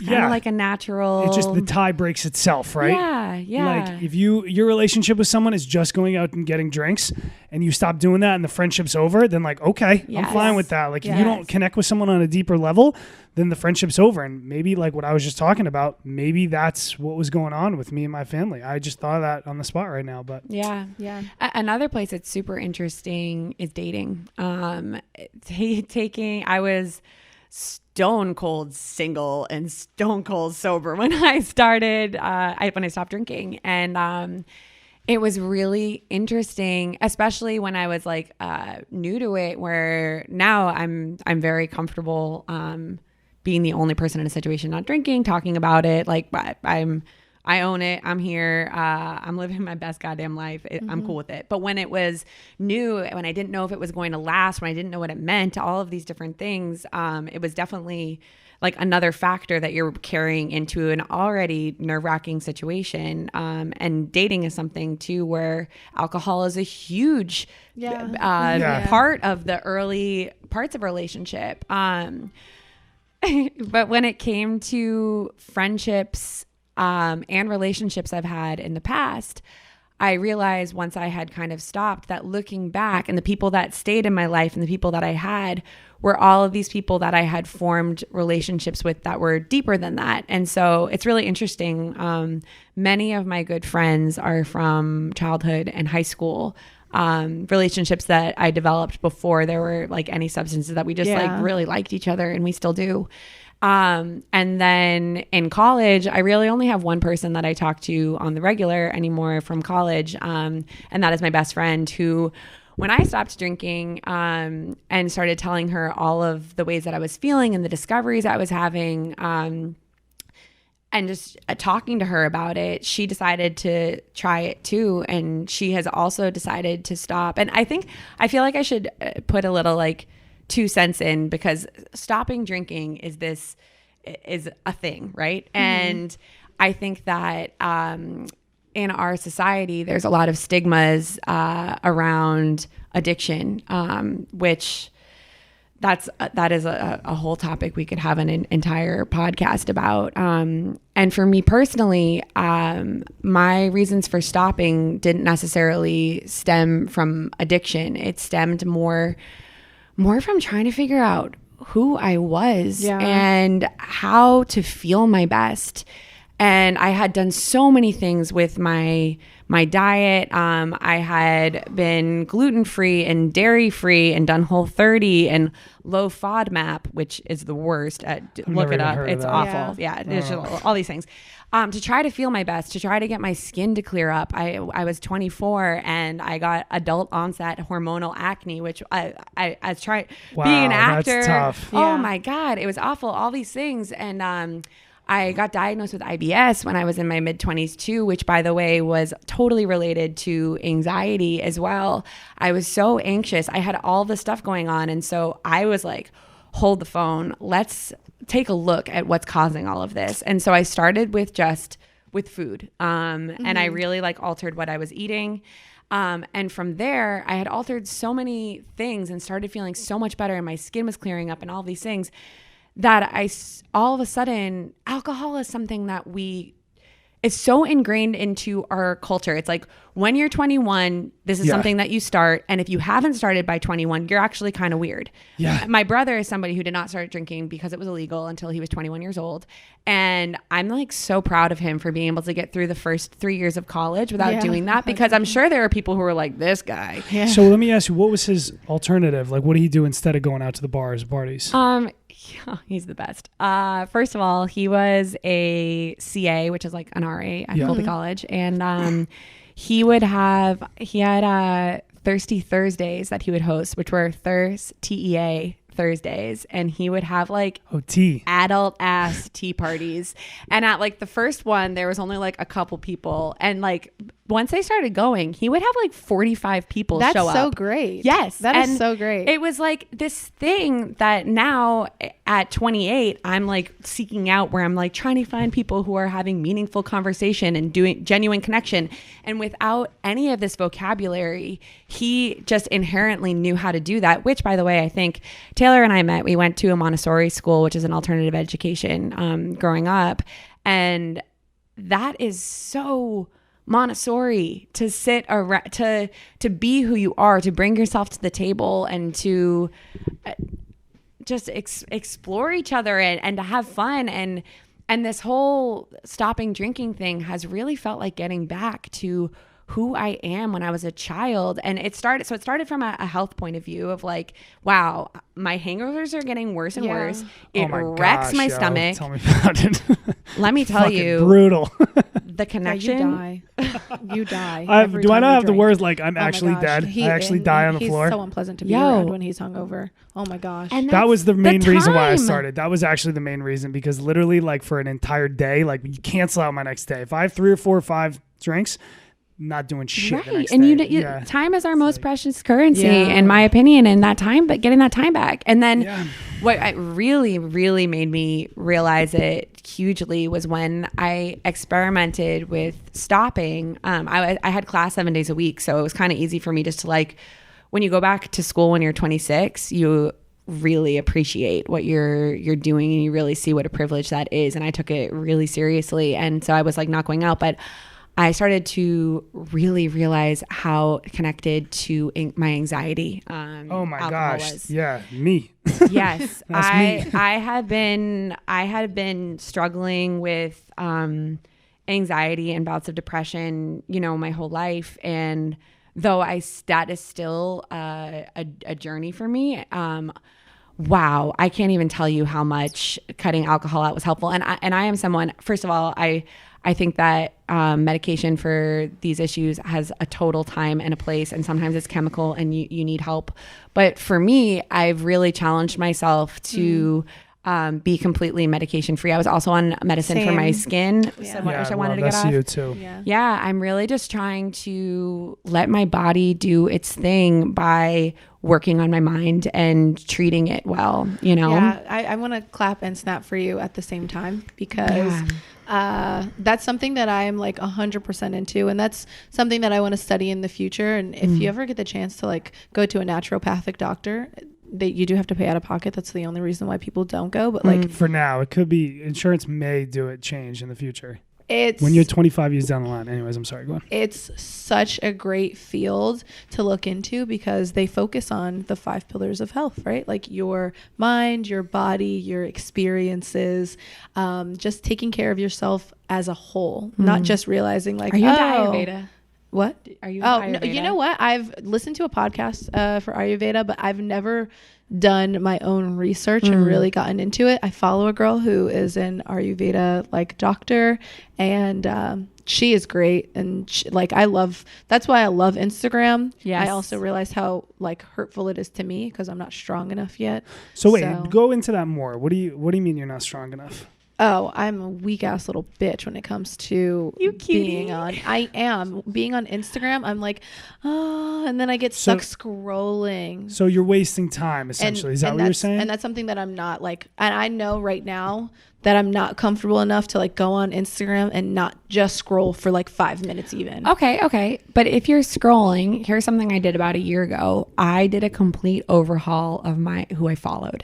kind of like a natural. It's just the tie breaks itself, right? Yeah. Like if your relationship with someone is just going out and getting drinks, and you stop doing that, and the friendship's over, then like okay, I'm fine with that. Like if you don't connect with someone on a deeper level, then the friendship's over. And maybe like what I was just talking about, maybe that's what was going on with me and my family. I just thought of that on the spot right now, but yeah. Another place that's super interesting is dating. I was stone cold single and stone cold sober when I started, when I stopped drinking. And it was really interesting, especially when I was like new to it, where now I'm very comfortable being the only person in a situation not drinking, talking about it. Like I'm I own it. I'm here. I'm living my best goddamn life. I'm cool with it. But when it was new, when I didn't know if it was going to last, when I didn't know what it meant, all of these different things, it was definitely like another factor that you're carrying into an already nerve-wracking situation. And dating is something too, where alcohol is a huge part of the early parts of a relationship. But when it came to friendships and relationships I've had in the past, I realized once I had kind of stopped that looking back, and the people that stayed in my life and the people that I had were all of these people that I had formed relationships with that were deeper than that. And so it's really interesting. Many of my good friends are from childhood and high school, relationships that I developed before there were like any substances, that we just like really liked each other, and we still do. And then in college, I really only have one person that I talk to on the regular anymore from college. And that is my best friend, who, when I stopped drinking, and started telling her all of the ways that I was feeling and the discoveries I was having, and just talking to her about it, she decided to try it too. And she has also decided to stop. And I feel like I should put a little like 2 cents in, because stopping drinking is a thing, right? Mm-hmm. And I think that in our society, there's a lot of stigmas around addiction, which that is a whole topic we could have an entire podcast about. And for me personally, my reasons for stopping didn't necessarily stem from addiction. It stemmed more from trying to figure out who I was and how to feel my best. And I had done so many things with my diet. I had been gluten-free and dairy-free and done Whole30 and low FODMAP, which is the worst. Look it up. It's awful. Yeah, there's just all these things. To try to feel my best, to try to get my skin to clear up. I was 24 and I got adult onset hormonal acne, which I tried being an actor. That's tough. Oh my God, it was awful. All these things. And I got diagnosed with IBS when I was in my mid-20s too, which, by the way, was totally related to anxiety as well. I was so anxious. I had all this stuff going on. And so I was like, hold the phone. Let's take a look at what's causing all of this. And so I started with food. And I really like altered what I was eating. And from there, I had altered so many things and started feeling so much better, and my skin was clearing up and all these things, that all of a sudden, alcohol is something that it's so ingrained into our culture. It's like, when you're 21, this is something that you start. And if you haven't started by 21, you're actually kind of weird. Yeah. My brother is somebody who did not start drinking because it was illegal until he was 21 years old. And I'm like so proud of him for being able to get through the first 3 years of college without doing that, because I'm sure there are people who are like, this guy. Yeah. So let me ask you, what was his alternative? Like, what did he do instead of going out to the bars, parties? He's the best. First of all, he was a CA, which is like an RA at Colby College. And he had Thirsty Thursdays that he would host, which were TEA Thursdays. And he would have like adult ass tea parties. And at like the first one, there was only like a couple people. And like once they started going, he would have like 45 people show up. That's so great. Yes. That is so great. It was like this thing that now at 28, I'm like seeking out, where I'm like trying to find people who are having meaningful conversation and doing genuine connection. And without any of this vocabulary, he just inherently knew how to do that, which, by the way, I think Taylor and I met. We went to a Montessori school, which is an alternative education, growing up. And that is so Montessori, to sit around, to be who you are, to bring yourself to the table, and to just explore each other and to have fun. And this whole stopping drinking thing has really felt like getting back to who I am when I was a child. And it started from a health point of view of like, wow, my hangovers are getting worse and worse. It wrecks my stomach. Tell me about it. Let me tell you, brutal. the connection. You die. You die. Do I not have the words like I'm actually dead? He, I actually die on the floor. He's so unpleasant to be around when he's hungover. Oh my gosh. And that was the main reason why I time. started. That was actually the main reason, because literally like for an entire day, like you cancel out my next day. If I have 3 or 4 or 5 drinks, not doing shit the next and day. time is our most precious currency, in my opinion, and that time, but getting that time back. And then what really made me realize it hugely was when I experimented with stopping. I had class 7 days a week, so it was kind of easy for me just to like, when you go back to school when you're 26, you really appreciate what you're doing, and you really see what a privilege that is. And I took it really seriously, and so I was like not going out, but I started to really realize how connected to my anxiety. Oh my gosh! Was. Yeah, me. Yes, I had been struggling with anxiety and bouts of depression, my whole life, and though that is still a journey for me. Wow, I can't even tell you how much cutting alcohol out was helpful. And I am someone. First of all, I think that medication for these issues has a total time and a place, and sometimes it's chemical and you need help. But for me, I've really challenged myself to be completely medication free. I was also on medicine for my skin, which I wanted to get off. You too. Yeah, I'm really just trying to let my body do its thing by working on my mind and treating it well, Yeah, I want to clap and snap for you at the same time, because that's something that I'm like 100% into, and that's something that I want to study in the future. And if you ever get the chance to like go to a naturopathic doctor, you do have to pay out of pocket. That's the only reason why people don't go. But like for now, it could be insurance may change in the future. It's when you're 25 years down the line. Anyways, I'm sorry, go on. It's such a great field to look into, because they focus on the 5 pillars of health, right? Like your mind, your body, your experiences, just taking care of yourself as a whole, not just realizing like, are you into Ayurveda? What? Are you? No, you know what? I've listened to a podcast for Ayurveda, but I've never done my own research and really gotten into it. I follow a girl who is an Ayurveda like doctor, and she is great. And that's why I love Instagram. Yes. I also realize how like hurtful it is to me, because I'm not strong enough yet. So wait, go into that more. What do you mean you're not strong enough? Oh, I'm a weak ass little bitch when it comes to being on. I am being on Instagram. I'm like, and then I get stuck scrolling. So you're wasting time, essentially. Is that what you're saying? And that's something that I'm not like. And I know right now that I'm not comfortable enough to like go on Instagram and not just scroll for like 5 minutes even. Okay. But if you're scrolling, here's something I did about a year ago. I did a complete overhaul of who I followed.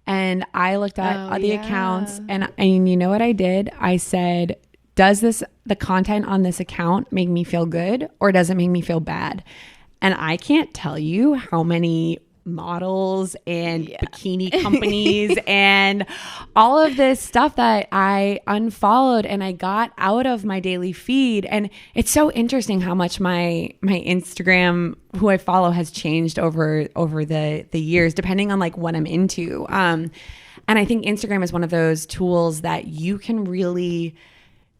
And I looked at the accounts, and you know what I did? I said, does the content on this account make me feel good, or does it make me feel bad? And I can't tell you how many models and bikini companies and all of this stuff that I unfollowed and I got out of my daily feed. And it's so interesting how much my Instagram, who I follow, has changed over the years, depending on like what I'm into. And I think Instagram is one of those tools that you can really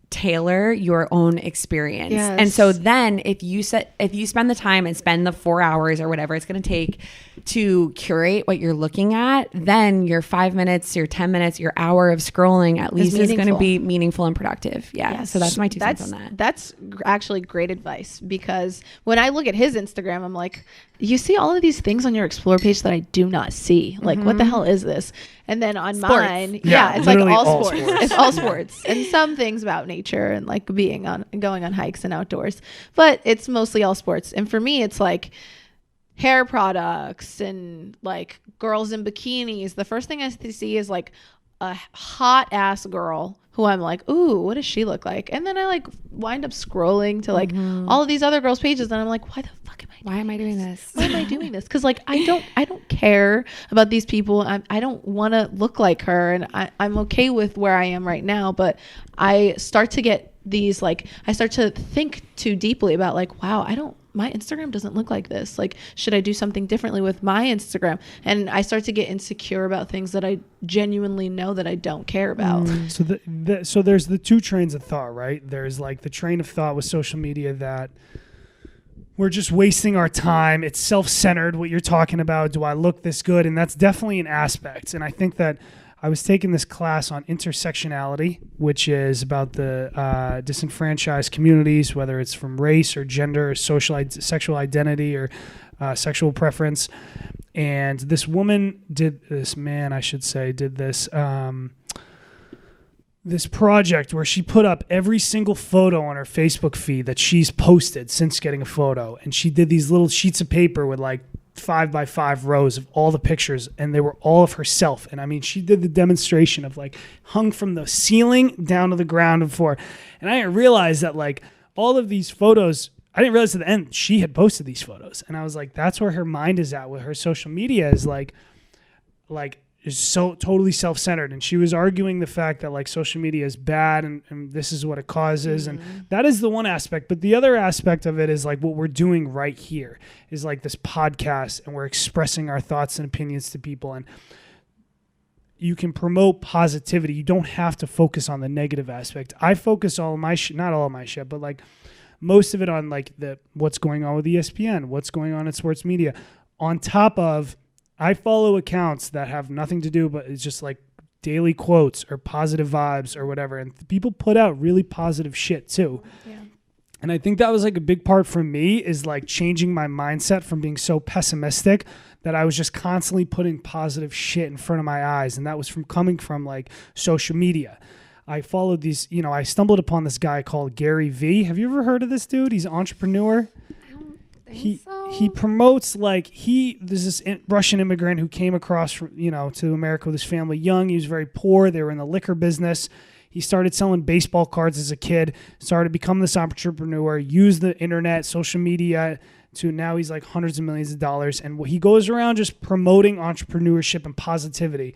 tailor your own experience. Yes. And so then if you spend the time and spend the 4 hours or whatever it's going to take to curate what you're looking at, then your 5 minutes, your 10 minutes, your hour of scrolling at least is going to be meaningful and productive. Yeah. Yes. So that's my 2 cents on that. That's actually great advice, because when I look at his Instagram, I'm like, you see all of these things on your Explore page that I do not see. Like, what the hell is this? And then on mine, it's like all sports. It's all sports and some things about nature and like going on hikes and outdoors. But it's mostly all sports. And for me, it's like hair products and like girls in bikinis. The first thing I see is like a hot ass girl who I'm like, ooh, what does she look like? And then I like wind up scrolling to like all of these other girls' pages, and I'm like, why the fuck am I doing this? Why am I doing this? Because like I don't care about these people. I don't want to look like her, and I'm okay with where I am right now. But I start to get these, like, I start to think too deeply about, like, wow, my Instagram doesn't look like this. Like, should I do something differently with my Instagram? And I start to get insecure about things that I genuinely know that I don't care about. So there's the two trains of thought, right? There's like the train of thought with social media that we're just wasting our time. It's self-centered, what you're talking about. Do I look this good? And that's definitely an aspect. And I think that I was taking this class on intersectionality, which is about the disenfranchised communities, whether it's from race or gender or sexual identity or sexual preference. And this man, I should say, did this project where she put up every single photo on her Facebook feed that she's posted since getting a photo. And she did these little sheets of paper with like 5x5 rows of all the pictures, and they were all of herself. And I mean, she did the demonstration of like hung from the ceiling down to the ground before. And I didn't realize that like all of these photos, I didn't realize at the end she had posted these photos. And I was like, that's where her mind is at with her social media, is like is so totally self-centered. And she was arguing the fact that like social media is bad and this is what it causes. And that is the one aspect. But the other aspect of it is like what we're doing right here is like this podcast, and we're expressing our thoughts and opinions to people. And you can promote positivity. You don't have to focus on the negative aspect. I focus all of my not all of my shit, but like most of it on like what's going on with ESPN, what's going on in sports media, on top of I follow accounts that have nothing to do, but it's just like daily quotes or positive vibes or whatever. And people put out really positive shit too. Yeah. And I think that was like a big part for me, is like changing my mindset from being so pessimistic that I was just constantly putting positive shit in front of my eyes. And that was coming from like social media. I followed these, I stumbled upon this guy called Gary V. Have you ever heard of this dude? He's an entrepreneur. He promotes like there's this Russian immigrant who came across from, to America with his family young. He was very poor. They were in the liquor business. He started selling baseball cards as a kid, started to become this entrepreneur, used the internet, social media to now he's like hundreds of millions of dollars. And he goes around just promoting entrepreneurship and positivity.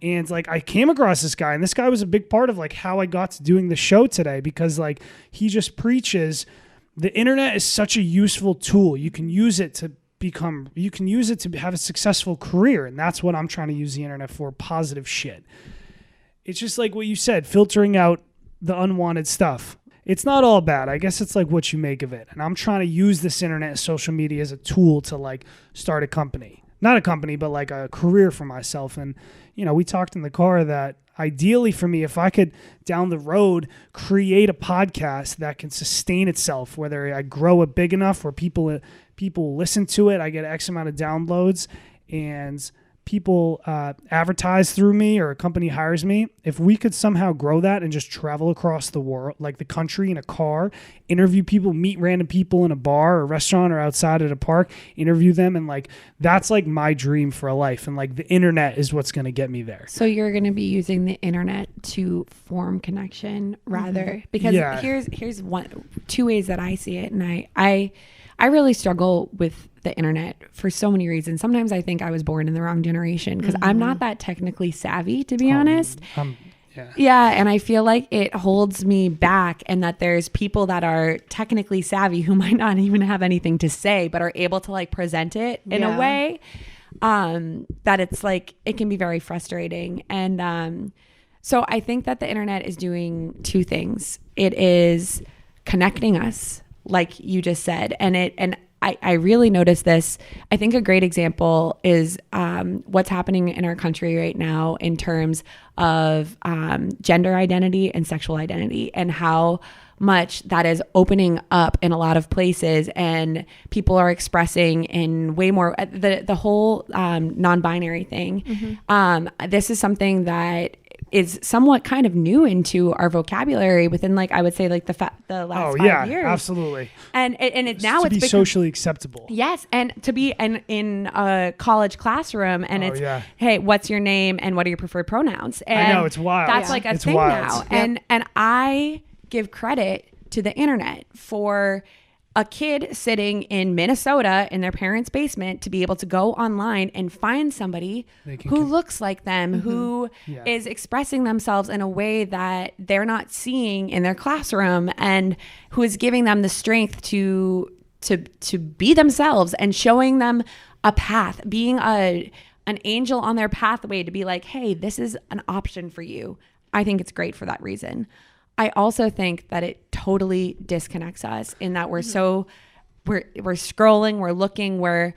And like I came across this guy, and this guy was a big part of like how I got to doing the show today, because like he just preaches the internet is such a useful tool. You can use it to have a successful career. And that's what I'm trying to use the internet for, positive shit. It's just like what you said, filtering out the unwanted stuff. It's not all bad. I guess it's like what you make of it. And I'm trying to use this internet and social media as a tool to like start a company. Not a company, but like a career for myself. And, we talked in the car that ideally for me, if I could down the road create a podcast that can sustain itself, whether I grow it big enough where people listen to it, I get X amount of downloads, and people advertise through me or a company hires me, if we could somehow grow that and just travel across the world, like the country in a car, interview people, meet random people in a bar or restaurant or outside at a park, interview them. And like, that's like my dream for a life. And like the internet is what's going to get me there. So you're going to be using the internet to form connection rather, because here's two ways that I see it. And I really struggle with the internet for so many reasons. Sometimes I think I was born in the wrong generation because I'm not that technically savvy, to be honest. Yeah. And I feel like it holds me back, and that there's people that are technically savvy who might not even have anything to say, but are able to like present it in a way that it's like, it can be very frustrating. And so I think that the internet is doing two things. It is connecting us, like you just said, and I really noticed this. I think a great example is what's happening in our country right now in terms of gender identity and sexual identity, and how much that is opening up in a lot of places, and people are expressing in way more the whole non-binary thing. This is something that is somewhat kind of new into our vocabulary within, like, I would say, like the last 5 years. Absolutely. And it's now to be socially acceptable. Yes, and to be in a college classroom, and hey, what's your name and what are your preferred pronouns? And I know, it's wild. That's like a thing now. Yep. And I give credit to the internet for a kid sitting in Minnesota in their parents' basement to be able to go online and find somebody who looks like them, who is expressing themselves in a way that they're not seeing in their classroom, and who is giving them the strength to be themselves and showing them a path, being an angel on their pathway to be like, hey, this is an option for you. I think it's great for that reason. I also think that it totally disconnects us in that we're scrolling, we're looking, we're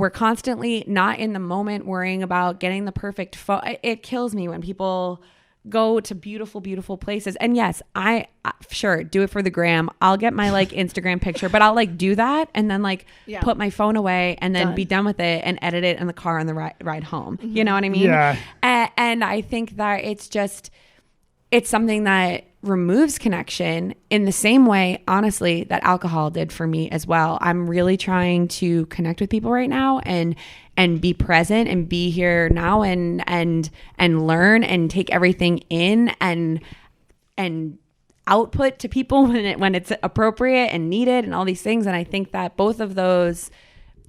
constantly not in the moment, worrying about getting the perfect photo. It kills me when people go to beautiful, beautiful places. And yes, I sure do it for the gram. I'll get my like Instagram picture, but I'll like do that and then like put my phone away and then be done with it and edit it in the car on the ride home. You know what I mean? Yeah. And I think that it's something that removes connection in the same way, honestly, that alcohol did for me as well. I'm really trying to connect with people right now and be present and be here now and learn and take everything in and output to people when it's appropriate and needed and all these things. And I think that both of those,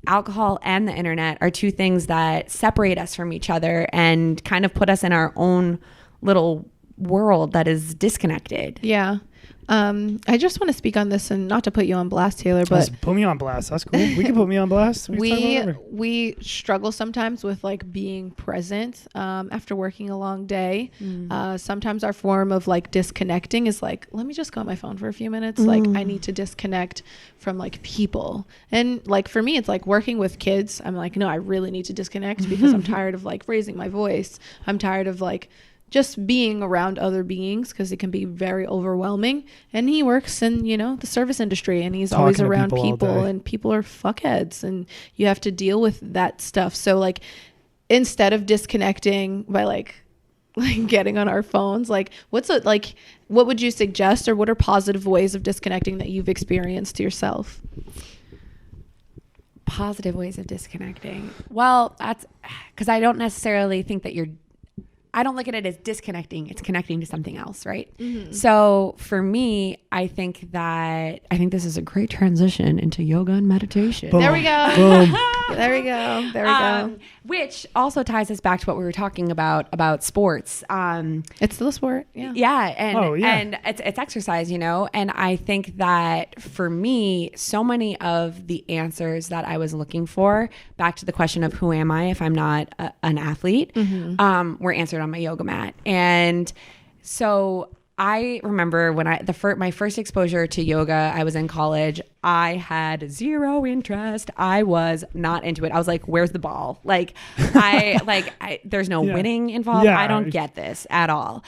alcohol and the internet, are two things that separate us from each other and kind of put us in our own little world that is disconnected. Yeah. I just want to speak on this, and not to put you on blast, Taylor, but put me on blast. That's cool. We can put me on blast. We struggle sometimes with like being present after working a long day. Sometimes our form of like disconnecting is like, let me just go on my phone for a few minutes. Like I need to disconnect from like people. And like for me, it's like working with kids. I'm like, no, I really need to disconnect because I'm tired of like raising my voice. I'm tired of like just being around other beings because it can be very overwhelming. And he works in, the service industry, and he's always around people and people are fuckheads, and you have to deal with that stuff. So like, instead of disconnecting by like getting on our phones, like what would you suggest, or what are positive ways of disconnecting that you've experienced yourself? Positive ways of disconnecting. Well, that's because I don't necessarily think that I don't look at it as disconnecting. It's connecting to something else, right? Mm-hmm. So for me, I think this is a great transition into yoga and meditation. Boom. There we go. Boom. There we go. Which also ties us back to what we were talking about sports. It's still a sport. Yeah. Yeah. And it's exercise, and I think that for me, so many of the answers that I was looking for, back to the question of who am I if I'm not an athlete, were answered on my yoga mat. And so I remember when my first exposure to yoga, I was in college. I had zero interest. I was not into it. I was like, where's the ball? Like there's no winning involved. I don't get this at all.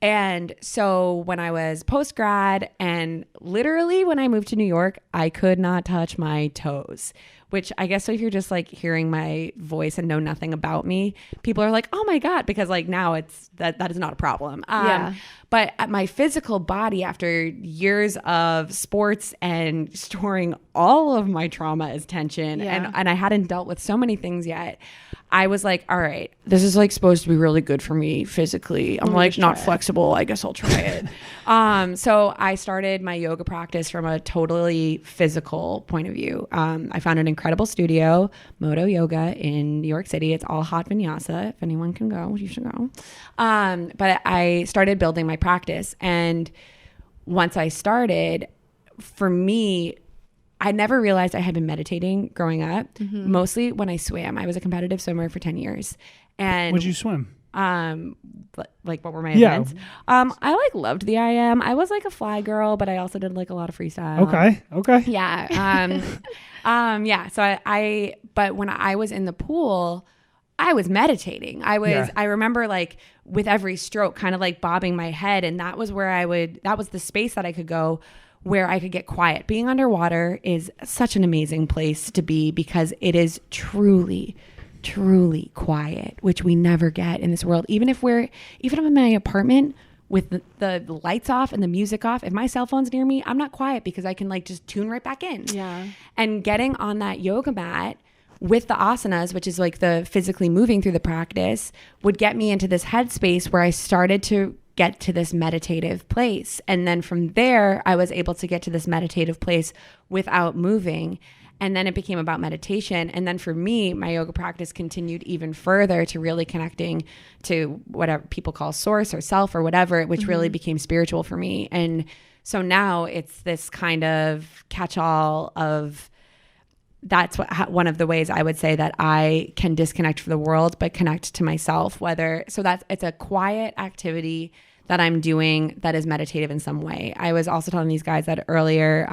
And so when I was post-grad, and literally when I moved to New York, I could not touch my toes, which I guess if you're just like hearing my voice and know nothing about me, people are like, oh my God, because like now it's that is not a problem. But at my physical body, after years of sports and storing all of my trauma as tension, and I hadn't dealt with so many things yet, I was like, all right, this is like supposed to be really good for me physically. I'm like not flexible. I guess I'll try it. So I started my yoga practice from a totally physical point of view. I found an incredible studio, Moto Yoga, in New York City. It's all hot vinyasa. If anyone can go, you should go. But I started building my practice. And once I started, for me, I never realized I had been meditating growing up, mostly when I swam. I was a competitive swimmer for 10 years. And would you swim? Like what were my events? I loved the IM. I was like a fly girl, but I also did like a lot of freestyle. Okay. Yeah. So but when I was in the pool, I was meditating. I remember like with every stroke kind of like bobbing my head. And that was that was the space that I could go where I could get quiet. Being underwater is such an amazing place to be because it is truly, truly quiet, which we never get in this world. Even if I'm in my apartment with the lights off and the music off, if my cell phone's near me, I'm not quiet because I can like just tune right back in. Yeah. And getting on that yoga mat with the asanas, which is like the physically moving through the practice, would get me into this headspace where I started to get to this meditative place. And then from there, I was able to get to this meditative place without moving. And then it became about meditation. And then for me, my yoga practice continued even further to really connecting to whatever people call source or self or whatever, which really became spiritual for me. And so now it's this kind of catch-all of, that's one of the ways I would say that I can disconnect from the world, but connect to myself, it's a quiet activity that I'm doing that is meditative in some way. I was also telling these guys that earlier,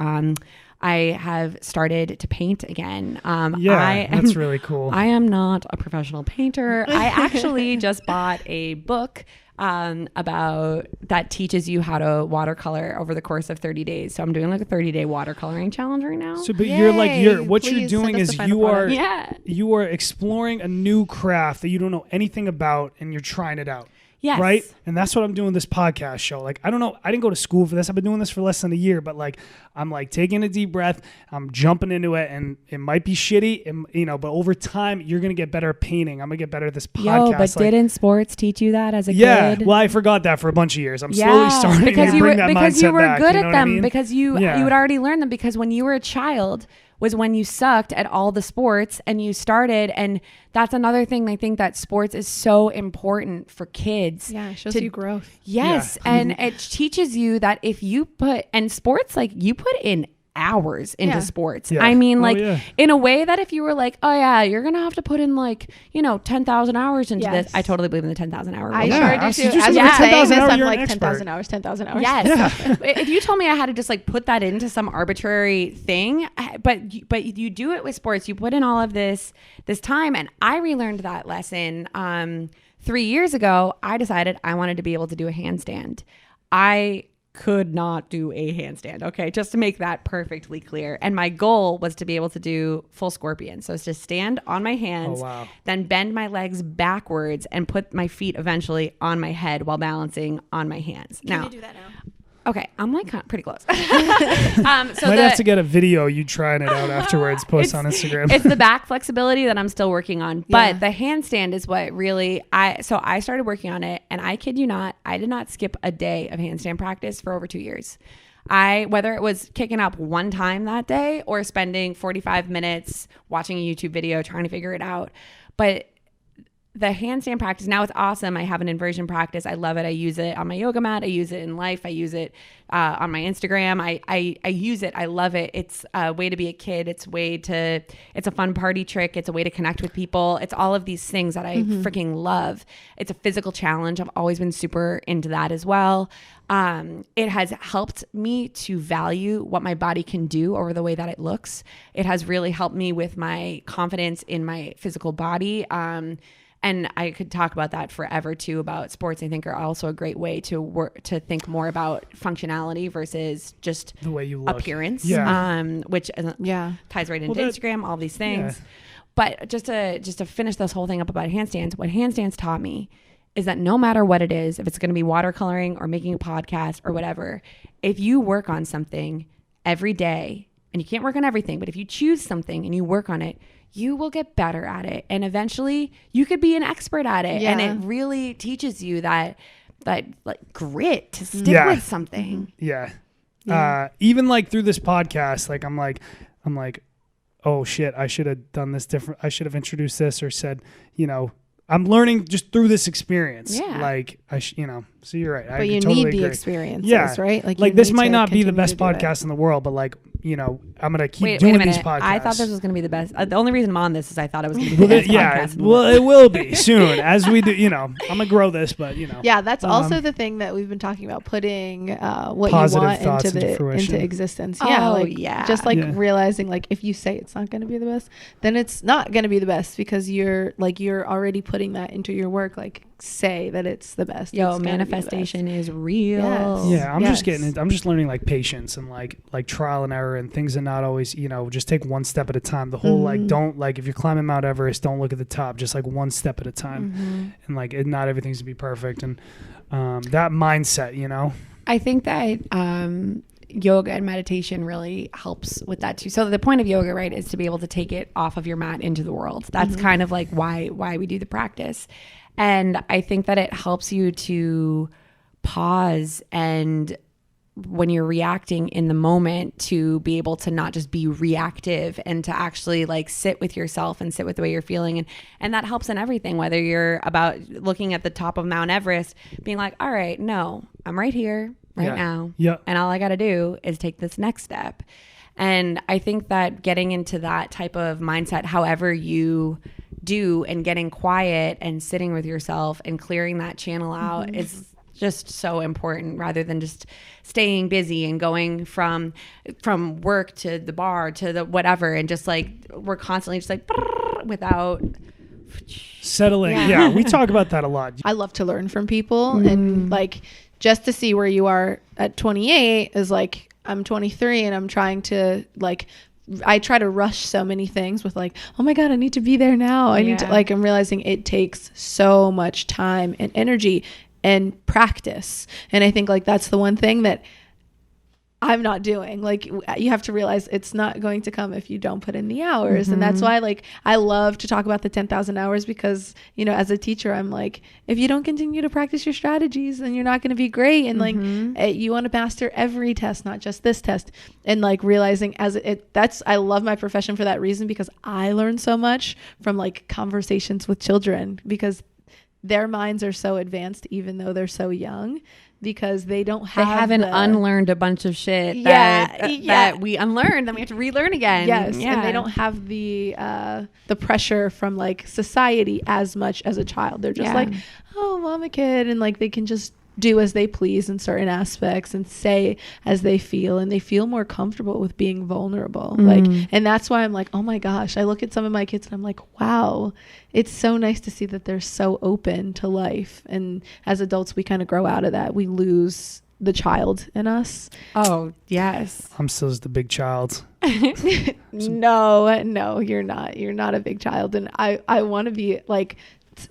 I have started to paint again. That's really cool. I am not a professional painter. I actually just bought a book about that teaches you how to watercolor over the course of 30 days. So I'm doing like a 30-day watercoloring challenge right now. So, but Yay. what you're Please doing send us is the final product. you are exploring a new craft that you don't know anything about, and you're trying it out. Yes. Right. And that's what I'm doing this podcast show. Like, I don't know. I didn't go to school for this. I've been doing this for less than a year, but like, I'm like taking a deep breath. I'm jumping into it, and it might be shitty, and, but over time you're going to get better at painting. I'm going to get better at this podcast. But didn't sports teach you that as a yeah, kid? well, I forgot that for a bunch of years. I'm slowly starting to bring that mindset back. Because you were good at them. I mean? Because you had already learned them. Because when you were a child was when you sucked at all the sports and you started. And that's another thing. I think that sports is so important for kids. Yeah, it shows you growth. Yes. Yeah. And it teaches you that if you and sports, like you put in hours into sports. Yeah. I mean, Oh, in a way that if you were like, oh yeah, you're going to have to put in 10,000 hours into this. I totally believe in the 10,000 hour rule. I sure do too. As you're saying this, I'm you're like an 10,000 hours, 10,000 hours. Yes. Yeah. If you told me I had to just put that into some arbitrary thing, but you do it with sports, you put in all of this time. And I relearned that lesson 3 years ago. I decided I wanted to be able to do a handstand. I could not do a handstand. Okay. Just to make that perfectly clear. And my goal was to be able to do full scorpion. So it's to stand on my hands, then bend my legs backwards and put my feet eventually on my head while balancing on my hands. Can you do that now? Okay, I'm pretty close. So might have to get a video you trying it out afterwards, post on Instagram. It's the back flexibility that I'm still working on, but the handstand is what really I started working on it, and I kid you not, I did not skip a day of handstand practice for over 2 years. Whether it was kicking up one time that day or spending 45 minutes watching a YouTube video trying to figure it out, but the handstand practice, now it's awesome. I have an inversion practice. I love it. I use it on my yoga mat. I use it in life. I use it on my Instagram. I use it. I love it. It's a way to be a kid. It's a fun party trick. It's a way to connect with people. It's all of these things that I freaking love. It's a physical challenge. I've always been super into that as well. It has helped me to value what my body can do over the way that it looks. It has really helped me with my confidence in my physical body. And I could talk about that forever too, about sports. I think are also a great way to think more about functionality versus just the way you look. Appearance, which ties right into Instagram, all these things. Yeah. But just to finish this whole thing up about handstands, what handstands taught me is that no matter what it is, if it's going to be watercoloring or making a podcast or whatever, if you work on something every day, and you can't work on everything, but if you choose something and you work on it, you will get better at it. And eventually you could be an expert at it. Yeah. And it really teaches you that like grit to stick with something. Yeah. Even through this podcast, I'm like, oh shit, I should have done this different. I should have introduced this or said, I'm learning just through this experience. Yeah. So you're right. But you totally need the agree. experiences, right? Like this might not be the best podcast in the world, but I'm going to keep doing these podcasts. I thought this was going to be the best. The only reason I'm on this is I thought it was going to be the best podcast. Well, it will be soon as we do, I'm going to grow this, but Yeah, that's also the thing that we've been talking about, putting what you want into existence. Just realizing if you say it's not going to be the best, then it's not going to be the best because you're already putting that into your work. Say that it's the best. Manifestation is real. Yes. Yeah, I'm just learning patience and like trial and error and things are not always, just take one step at a time. The whole don't if you're climbing Mount Everest, don't look at the top, just one step at a time. And not everything's to be perfect. And that mindset, I think that yoga and meditation really helps with that too. So the point of yoga, right, is to be able to take it off of your mat into the world. That's kind of why we do the practice. And I think that it helps you to pause and when you're reacting in the moment to be able to not just be reactive and to actually like sit with yourself and sit with the way you're feeling. And that helps in everything, whether you're about looking at the top of Mount Everest, being like, all right, no, I'm right here right now. Yeah. And all I got to do is take this next step. And I think that getting into that type of mindset, however you do, and getting quiet and sitting with yourself and clearing that channel out is just so important, rather than just staying busy and going from work to the bar to the whatever, and just like we're constantly just like without settling. Yeah, we talk about that a lot. I love to learn from people, and like just to see where you are at 28 is like I'm 23 and I'm trying to like I try to rush so many things with like, oh my God, I need to be there now. I need to like, I'm realizing it takes so much time and energy and practice. And I think like that's the one thing that I'm not doing. Like you have to realize it's not going to come if you don't put in the hours. And that's why like I love to talk about the 10,000 hours, because, you know, as a teacher, I'm like, if you don't continue to practice your strategies, then you're not going to be great. And like you want to master every test, not just this test. And like realizing I love my profession for that reason, because I learn so much from like conversations with children, because their minds are so advanced, even though they're so young, because they haven't unlearned a bunch of shit that we unlearned, then we have to relearn again. Yes. Yeah. And they don't have the pressure from like society as much as a child. They're just like, oh, I'm a kid. And like, they can just do as they please in certain aspects and say as they feel, and they feel more comfortable with being vulnerable. Like, and that's why I'm like, oh my gosh, I look at some of my kids and I'm like, wow, it's so nice to see that they're so open to life. And as adults, we kind of grow out of that. We lose the child in us. Oh yes. I'm still just the big child. No, you're not. You're not a big child. And I want to be like,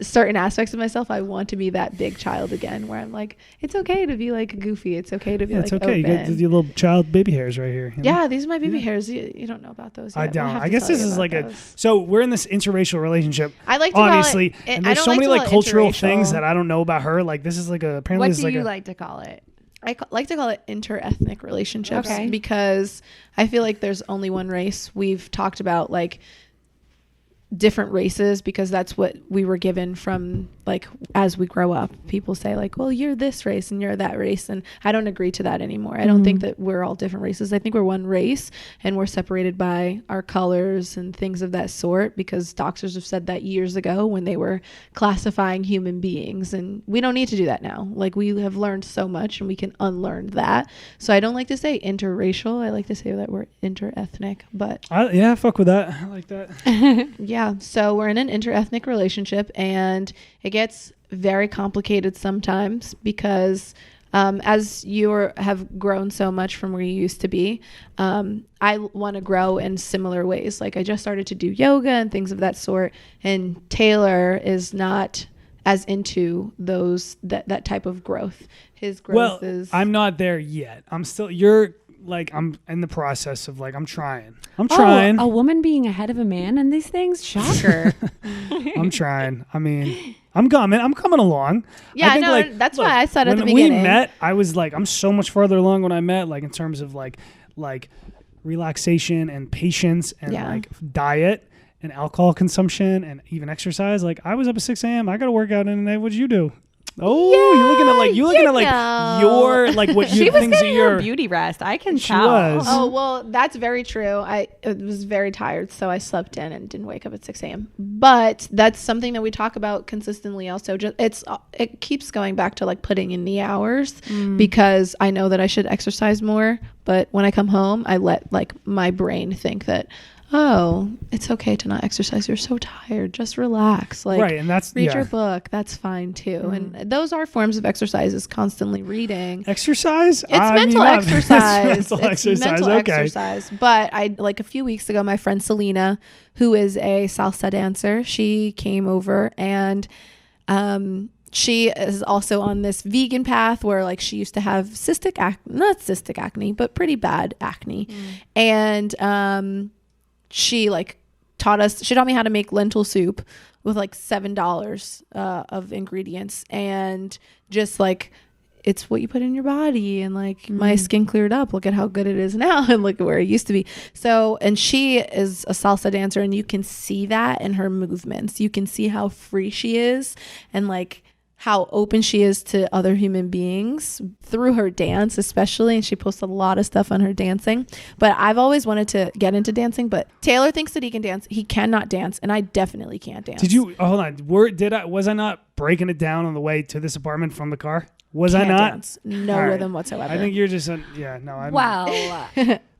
certain aspects of myself, I want to be that big child again, where I'm like, it's okay to be like goofy, it's okay to be like, it's okay, open. You got your little child baby hairs right here, you know? Yeah, these are my baby hairs. You don't know about those yet. I don't. I guess this is like so we're in this interracial relationship, I like to obviously call it, and there's so many like cultural things that I don't know about her. Like this is like apparently what do you like to call it? I like to call it interethnic relationships, because I feel like there's only one race. We've talked about like different races because that's what we were given from like as we grow up. People say like, well, you're this race and you're that race, and I don't agree to that anymore. I don't think that we're all different races. I think we're one race, and we're separated by our colors and things of that sort, because doctors have said that years ago when they were classifying human beings, and we don't need to do that now. Like we have learned so much and we can unlearn that. So I don't like to say interracial. I like to say that we're interethnic, but I fuck with that. I like that. Yeah. So we're in an interethnic relationship, and it gets very complicated sometimes because as you have grown so much from where you used to be, I want to grow in similar ways. Like I just started to do yoga and things of that sort, and Taylor is not as into that type of growth. His growth is... I'm not there yet. I'm in the process of like, I'm trying. A woman being ahead of a man in these things? Shocker. I'm trying. I mean, I'm coming along. Yeah, I think, no, like, that's why I said at the when beginning. we met, I was like, I'm so much farther along when I met, like in terms of like relaxation and patience and like diet and alcohol consumption and even exercise. Like I was up at 6 a.m. I got to work out in the day. What did you do? Oh, you're looking at your like what you she was things getting that her beauty rest. I can tell. Was. Oh well, that's very true. I was very tired, so I slept in and didn't wake up at 6 a.m. But that's something that we talk about consistently. Also, just it keeps going back to like putting in the hours, because I know that I should exercise more. But when I come home, I let like my brain think that, oh, it's okay to not exercise. You're so tired. Just relax. Like, right, and read your book. That's fine too. And those are forms of exercise. Is constantly reading. Exercise? It's mental exercise. It's mental exercise. But I like a few weeks ago, my friend Selena, who is a salsa dancer, she came over, and she is also on this vegan path where like she used to have not cystic acne, but pretty bad acne, and she like she taught me how to make lentil soup with like $7 of ingredients, and just like it's what you put in your body, and like my skin cleared up, look at how good it is now, and look at where it used to be. So, and she is a salsa dancer, and you can see that in her movements. You can see how free she is, and like how open she is to other human beings through her dance, especially. And she posts a lot of stuff on her dancing. But I've always wanted to get into dancing, but Taylor thinks that he can dance. He cannot dance, and I definitely can't dance. Did you hold on? Was I not breaking it down on the way to this apartment from the car? Was Can't I not? dance. No rhythm whatsoever. I think you're just Well,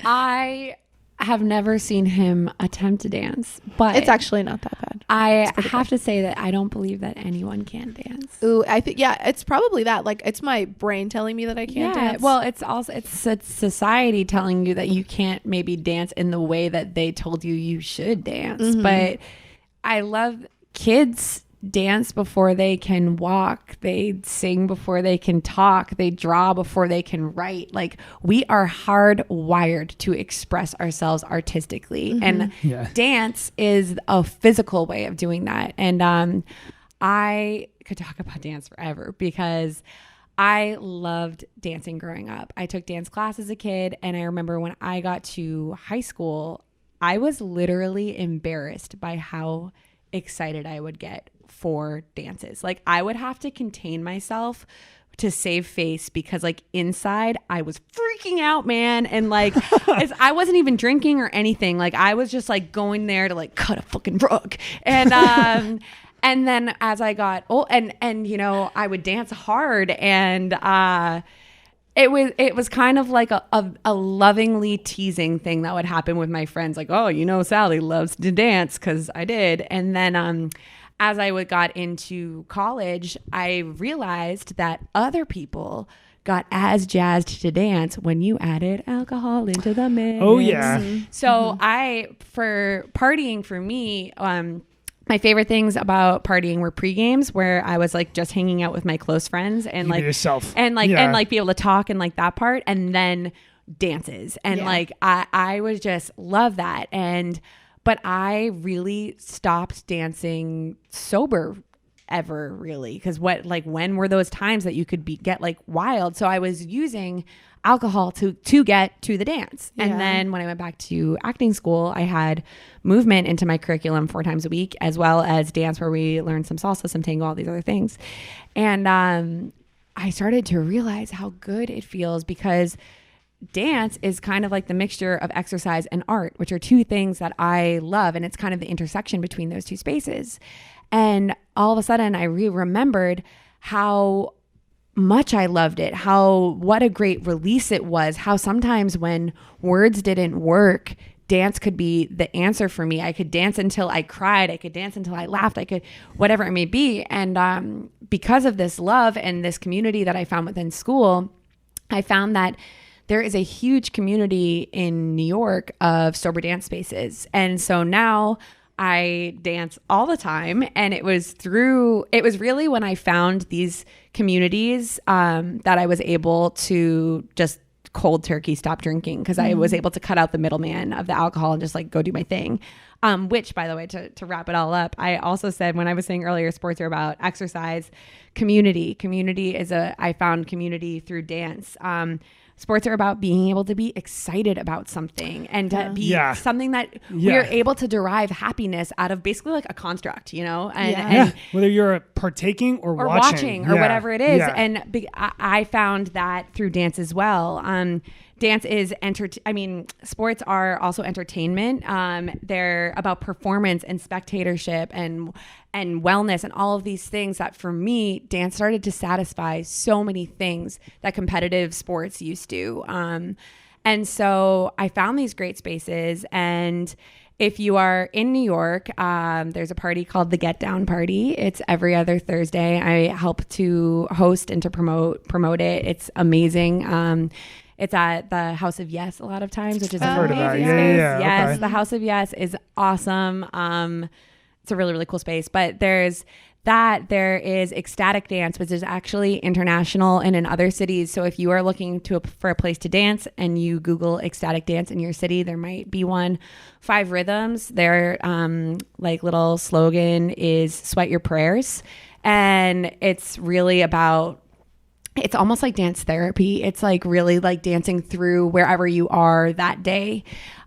I have never seen him attempt to dance, but it's actually not that bad. I have to say that I don't believe that anyone can dance. Ooh, I think it's probably that. Like, it's my brain telling me that I can't dance. Well, it's also it's society telling you that you can't maybe dance in the way that they told you should dance. But I love kids dance before they can walk. They sing before they can talk. They draw before they can write. Like, we are hardwired to express ourselves artistically. And dance is a physical way of doing that. And I could talk about dance forever because I loved dancing growing up. I took dance class as a kid, and I remember when I got to high school, I was literally embarrassed by how excited I would get for dances. Like, I would have to contain myself to save face because like inside I was freaking out, man. And like I wasn't even drinking or anything. Like, I was just like going there to like cut a fucking rug. And and then as I got old and you know, I would dance hard, and it was kind of like a lovingly teasing thing that would happen with my friends. Like, oh, you know, Sally loves to dance, because I did. And then as I got into college, I realized that other people got as jazzed to dance when you added alcohol into the mix. Oh, yeah. So for partying for me, my favorite things about partying were pre-games, where I was like just hanging out with my close friends and like yourself and like and like be able to talk and like that part, and then dances. And like I was just love that. But I really stopped dancing sober ever, really, because when were those times that you could get like wild? So I was using alcohol to get to the dance. And then when I went back to acting school, I had movement into my curriculum 4 times a week, as well as dance, where we learned some salsa, some tango, all these other things. And I started to realize how good it feels, because dance is kind of like the mixture of exercise and art, which are 2 things that I love. And it's kind of the intersection between those 2 spaces. And all of a sudden I remembered how much I loved it, what a great release it was, how sometimes when words didn't work, dance could be the answer for me. I could dance until I cried. I could dance until I laughed. I could, whatever it may be. And because of this love and this community that I found within school, I found that there is a huge community in New York of sober dance spaces. And so now I dance all the time. And it was really when I found these communities that I was able to just cold turkey stop drinking, because I was able to cut out the middleman of the alcohol and just like go do my thing. Which, by the way, to wrap it all up, I also said when I was saying earlier, sports are about exercise. Community is I found community through dance. Sports are about being able to be excited about something and to be something that we're able to derive happiness out of, basically like a construct, you know, and whether you're partaking or watching or whatever it is. And I found that through dance as well. Dance is sports are also entertainment. They're about performance and spectatorship and wellness and all of these things that, for me, dance started to satisfy so many things that competitive sports used to. And so I found these great spaces. And if you are in New York, there's a party called the Get Down Party. It's every other Thursday. I help to host and to promote it. It's amazing. It's at the House of Yes a lot of times, which is I've heard about it. Yes, Okay. The House of Yes is awesome. It's a really, really cool space. But there is ecstatic dance, which is actually international and in other cities. So if you are looking for a place to dance and you Google ecstatic dance in your city, there might be one. 5 Rhythms, their like little slogan is "Sweat Your Prayers," and it's really about it's almost like dance therapy. It's like really like dancing through wherever you are that day.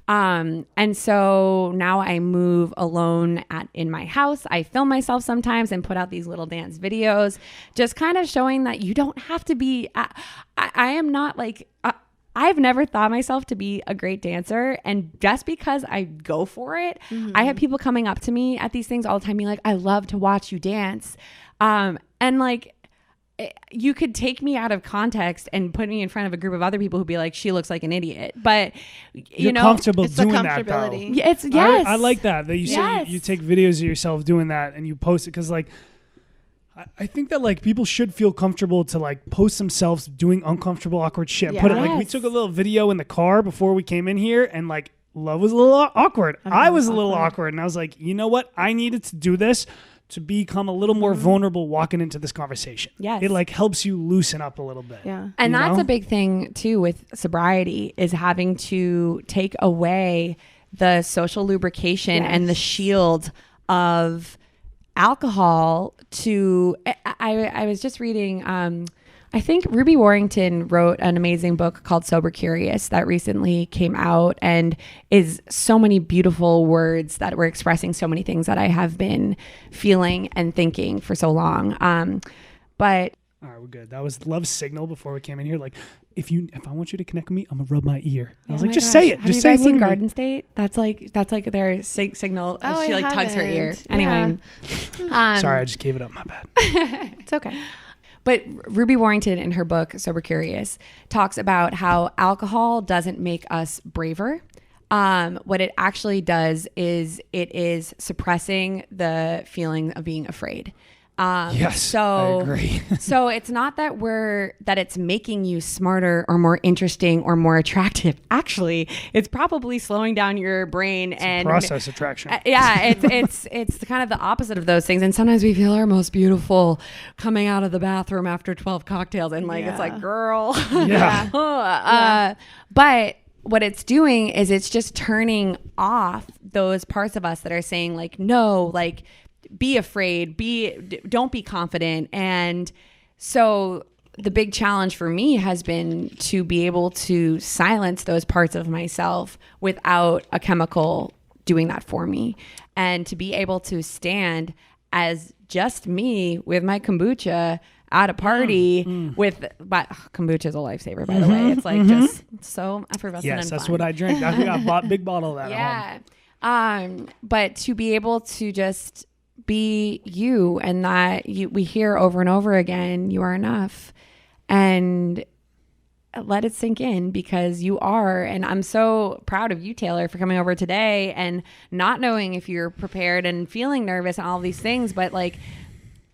And so now I move alone in my house. I film myself sometimes and put out these little dance videos, just kind of showing that you don't have to be, I am not like, I've never thought myself to be a great dancer. And just because I go for it, I have people coming up to me at these things all the time being like, I love to watch you dance. And like, you could take me out of context and put me in front of a group of other people who'd be like, she looks like an idiot. But you're comfortable doing that though. Yes. I like that you say you take videos of yourself doing that and you post it, because like I think that like people should feel comfortable to like post themselves doing uncomfortable, awkward shit. Put it like, we took a little video in the car before we came in here, and like Love was a little awkward. I was a little awkward, and I was like, you know what? I needed to do this to become a little more vulnerable walking into this conversation. Yes. It like helps you loosen up a little bit. Yeah. And that's a big thing too with sobriety, is having to take away the social lubrication and the shield of alcohol to, I was just reading, I think Ruby Warrington wrote an amazing book called Sober Curious that recently came out, and is so many beautiful words that were expressing so many things that I have been feeling and thinking for so long. But all right, we're good. That was Love's signal before we came in here. Like, if I want you to connect with me, I'm gonna rub my ear. I was like, just say it. Have just you say guys seen Garden State? That's like their signal. Oh, she like tugs her ear. Yeah. Anyway, sorry, I just gave it up. My bad. It's okay. But Ruby Warrington in her book, Sober Curious, talks about how alcohol doesn't make us braver. What it actually does is it is suppressing the feeling of being afraid. Yes, so I agree. So it's not that it's making you smarter or more interesting or more attractive. Actually, it's probably slowing down your brain and process attraction. It's kind of the opposite of those things. And sometimes we feel our most beautiful coming out of the bathroom after 12 cocktails, and like it's like, girl, but what it's doing is it's just turning off those parts of us that are saying like, no, like, be afraid, don't be confident. And so the big challenge for me has been to be able to silence those parts of myself without a chemical doing that for me, and to be able to stand as just me with my kombucha at a party but kombucha is a lifesaver, by the way. It's like just so effervescent. Yes, and that's fun. what I drink. I got a big bottle of that at home. But to be able to just be you, and that we hear over and over again, you are enough, and let it sink in, because you are. And I'm so proud of you, Taylor, for coming over today and not knowing if you're prepared and feeling nervous and all these things, but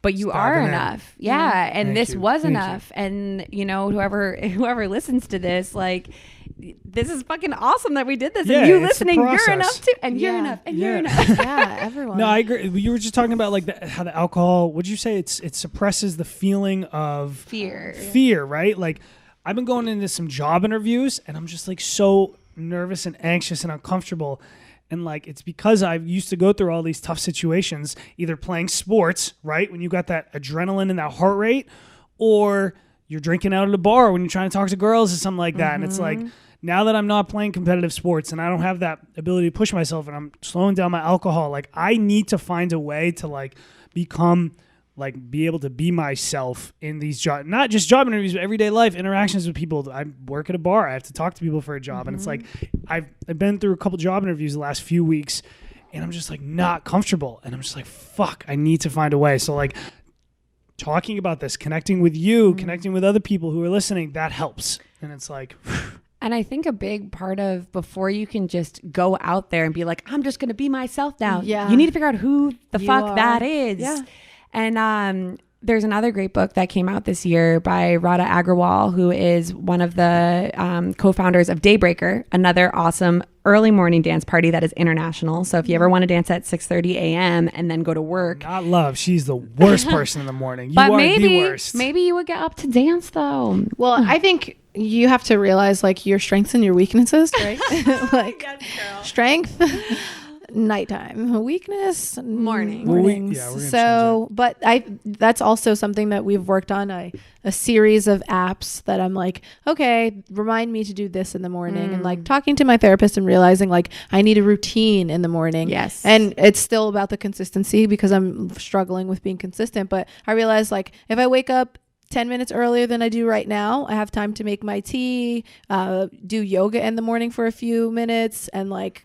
you are enough. Yeah. And Thank this you. was Thank enough. You. And whoever listens to this, like, this is fucking awesome that we did this. And you listening, you're enough too. And you're enough. And you're enough. Yeah, everyone. No, I agree. You were just talking about like how the alcohol, would you say it suppresses the feeling of fear, right? Like, I've been going into some job interviews and I'm just like so nervous and anxious and uncomfortable. And like, it's because I used to go through all these tough situations, either playing sports, right? When you got that adrenaline and that heart rate, or you're drinking out at a bar when you're trying to talk to girls or something like that. And it's like, now that I'm not playing competitive sports and I don't have that ability to push myself and I'm slowing down my alcohol, like, I need to find a way to like become, like, be able to be myself in these not just job interviews, but everyday life interactions with people. I work at a bar. I have to talk to people for a job. And it's like, I've been through a couple job interviews the last few weeks and I'm just like not comfortable. And I'm just like, fuck, I need to find a way. So like, talking about this, connecting with you, connecting with other people who are listening, that helps. And it's like, and I think a big part of, before you can just go out there and be like, I'm just going to be myself now. Yeah. You need to figure out who the fuck that is. Yeah. And there's another great book that came out this year by Radha Agrawal, who is one of the co-founders of Daybreaker, another awesome early morning dance party that is international. So if you ever want to dance at 6:30 a.m. and then go to work. Not Love. She's the worst person in the morning. You but are maybe, the worst. Maybe you would get up to dance though. Well, I think you have to realize like your strengths and your weaknesses, right? Like strength. nighttime. Weakness, Morning. mornings. Yeah, we're gonna So, but that's also something that we've worked on, a series of apps that I'm like, okay, remind me to do this in the morning. And like talking to my therapist and realizing like I need a routine in the morning. Yes. And it's still about the consistency because I'm struggling with being consistent. But I realize like if I wake up 10 minutes earlier than I do right now, I have time to make my tea, do yoga in the morning for a few minutes, and like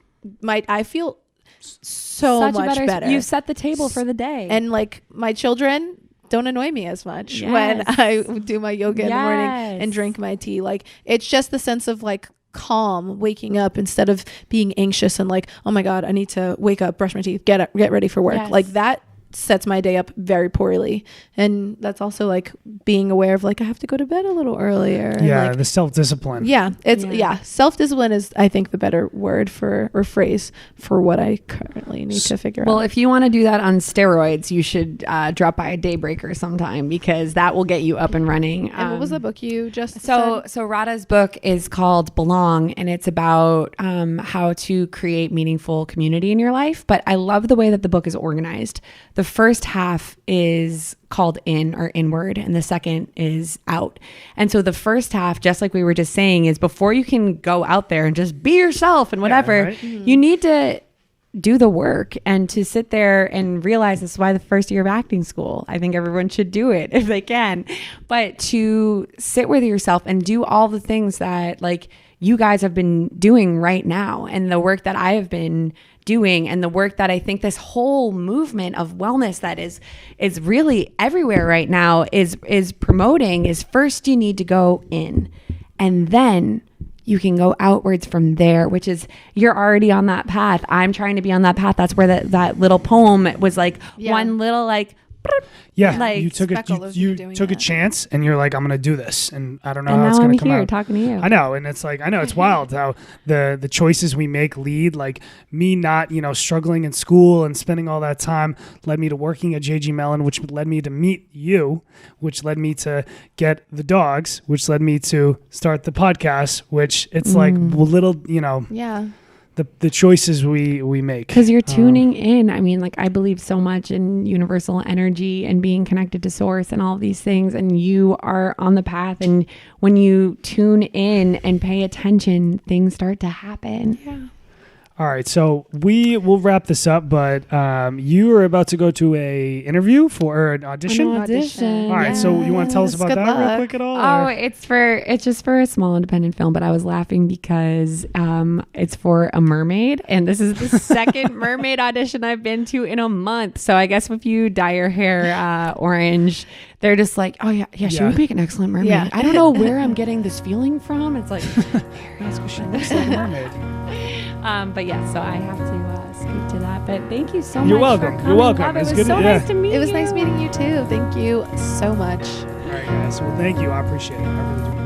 I feel so Such much better. You set the table for the day. And like my children don't annoy me as much Yes. when I do my yoga in the morning Yes. and drink my tea. Like it's just the sense of like calm waking up instead of being anxious and like, oh my God, I need to wake up, brush my teeth, get ready for work. Yes. Like that sets my day up very poorly. And that's also like being aware of like I have to go to bed a little earlier. And, Yeah, like, the self-discipline. yeah, self-discipline is I think the better word for or phrase for what I currently need to figure out. Well, if you want to do that on steroids, you should drop by a Daybreaker sometime, because that will get you up and running. And what was the book you just So Radha's book is called Belong, and it's about how to create meaningful community in your life. But I love the way that the book is organized. The first half is called In or Inward, and the second is Out. And so the first half, just like we were just saying, is before you can go out there and just be yourself and whatever, right? you need to do the work and to sit there and realize this is why the first year of acting school, I think everyone should do it if they can, but to sit with yourself and do all the things that like you guys have been doing right now, and the work that I have been doing, and the work that I think this whole movement of wellness that is really everywhere right now is promoting is first you need to go in, and then you can go outwards from there, which is you're already on that path. I'm trying to be on that path. That's where that little poem was like one little like Yeah, like you took speckle of you doing took a that. chance, and you're like, I'm gonna do this, and I don't know and how it's now gonna I'm come here out. talking to you. I know, and it's like I know it's wild how the choices we make lead. Like me not struggling in school and spending all that time led me to working at JG Mellon, which led me to meet you, which led me to get the dogs, which led me to start the podcast. Which it's like little yeah. the choices we make, Because you're tuning in. I mean, like I believe so much in universal energy and being connected to source and all of these things. And you are on the path. And when you tune in and pay attention, things start to happen. Yeah. All right, so we will wrap this up, but you are about to go to a interview for an audition. An audition. All right, so you want to tell us Yes, about good that real luck. quick at all? Oh, or- it's just for a small independent film, but I was laughing because it's for a mermaid, and this is the second mermaid audition I've been to in a month. So I guess if you dye your hair orange, they're just like, oh yeah, she Yeah. would make an excellent mermaid. Yeah. I don't know where I'm getting this feeling from. It's like, That's 'cause she looks like a mermaid. but yeah, so I have to scoot to that. But thank you so You're much. welcome. For You're coming. welcome. Love, it It's was good so to- nice yeah. to meet you. It was nice meeting you too. Thank you so much. All right, guys. Well, thank you. I appreciate it. I really do.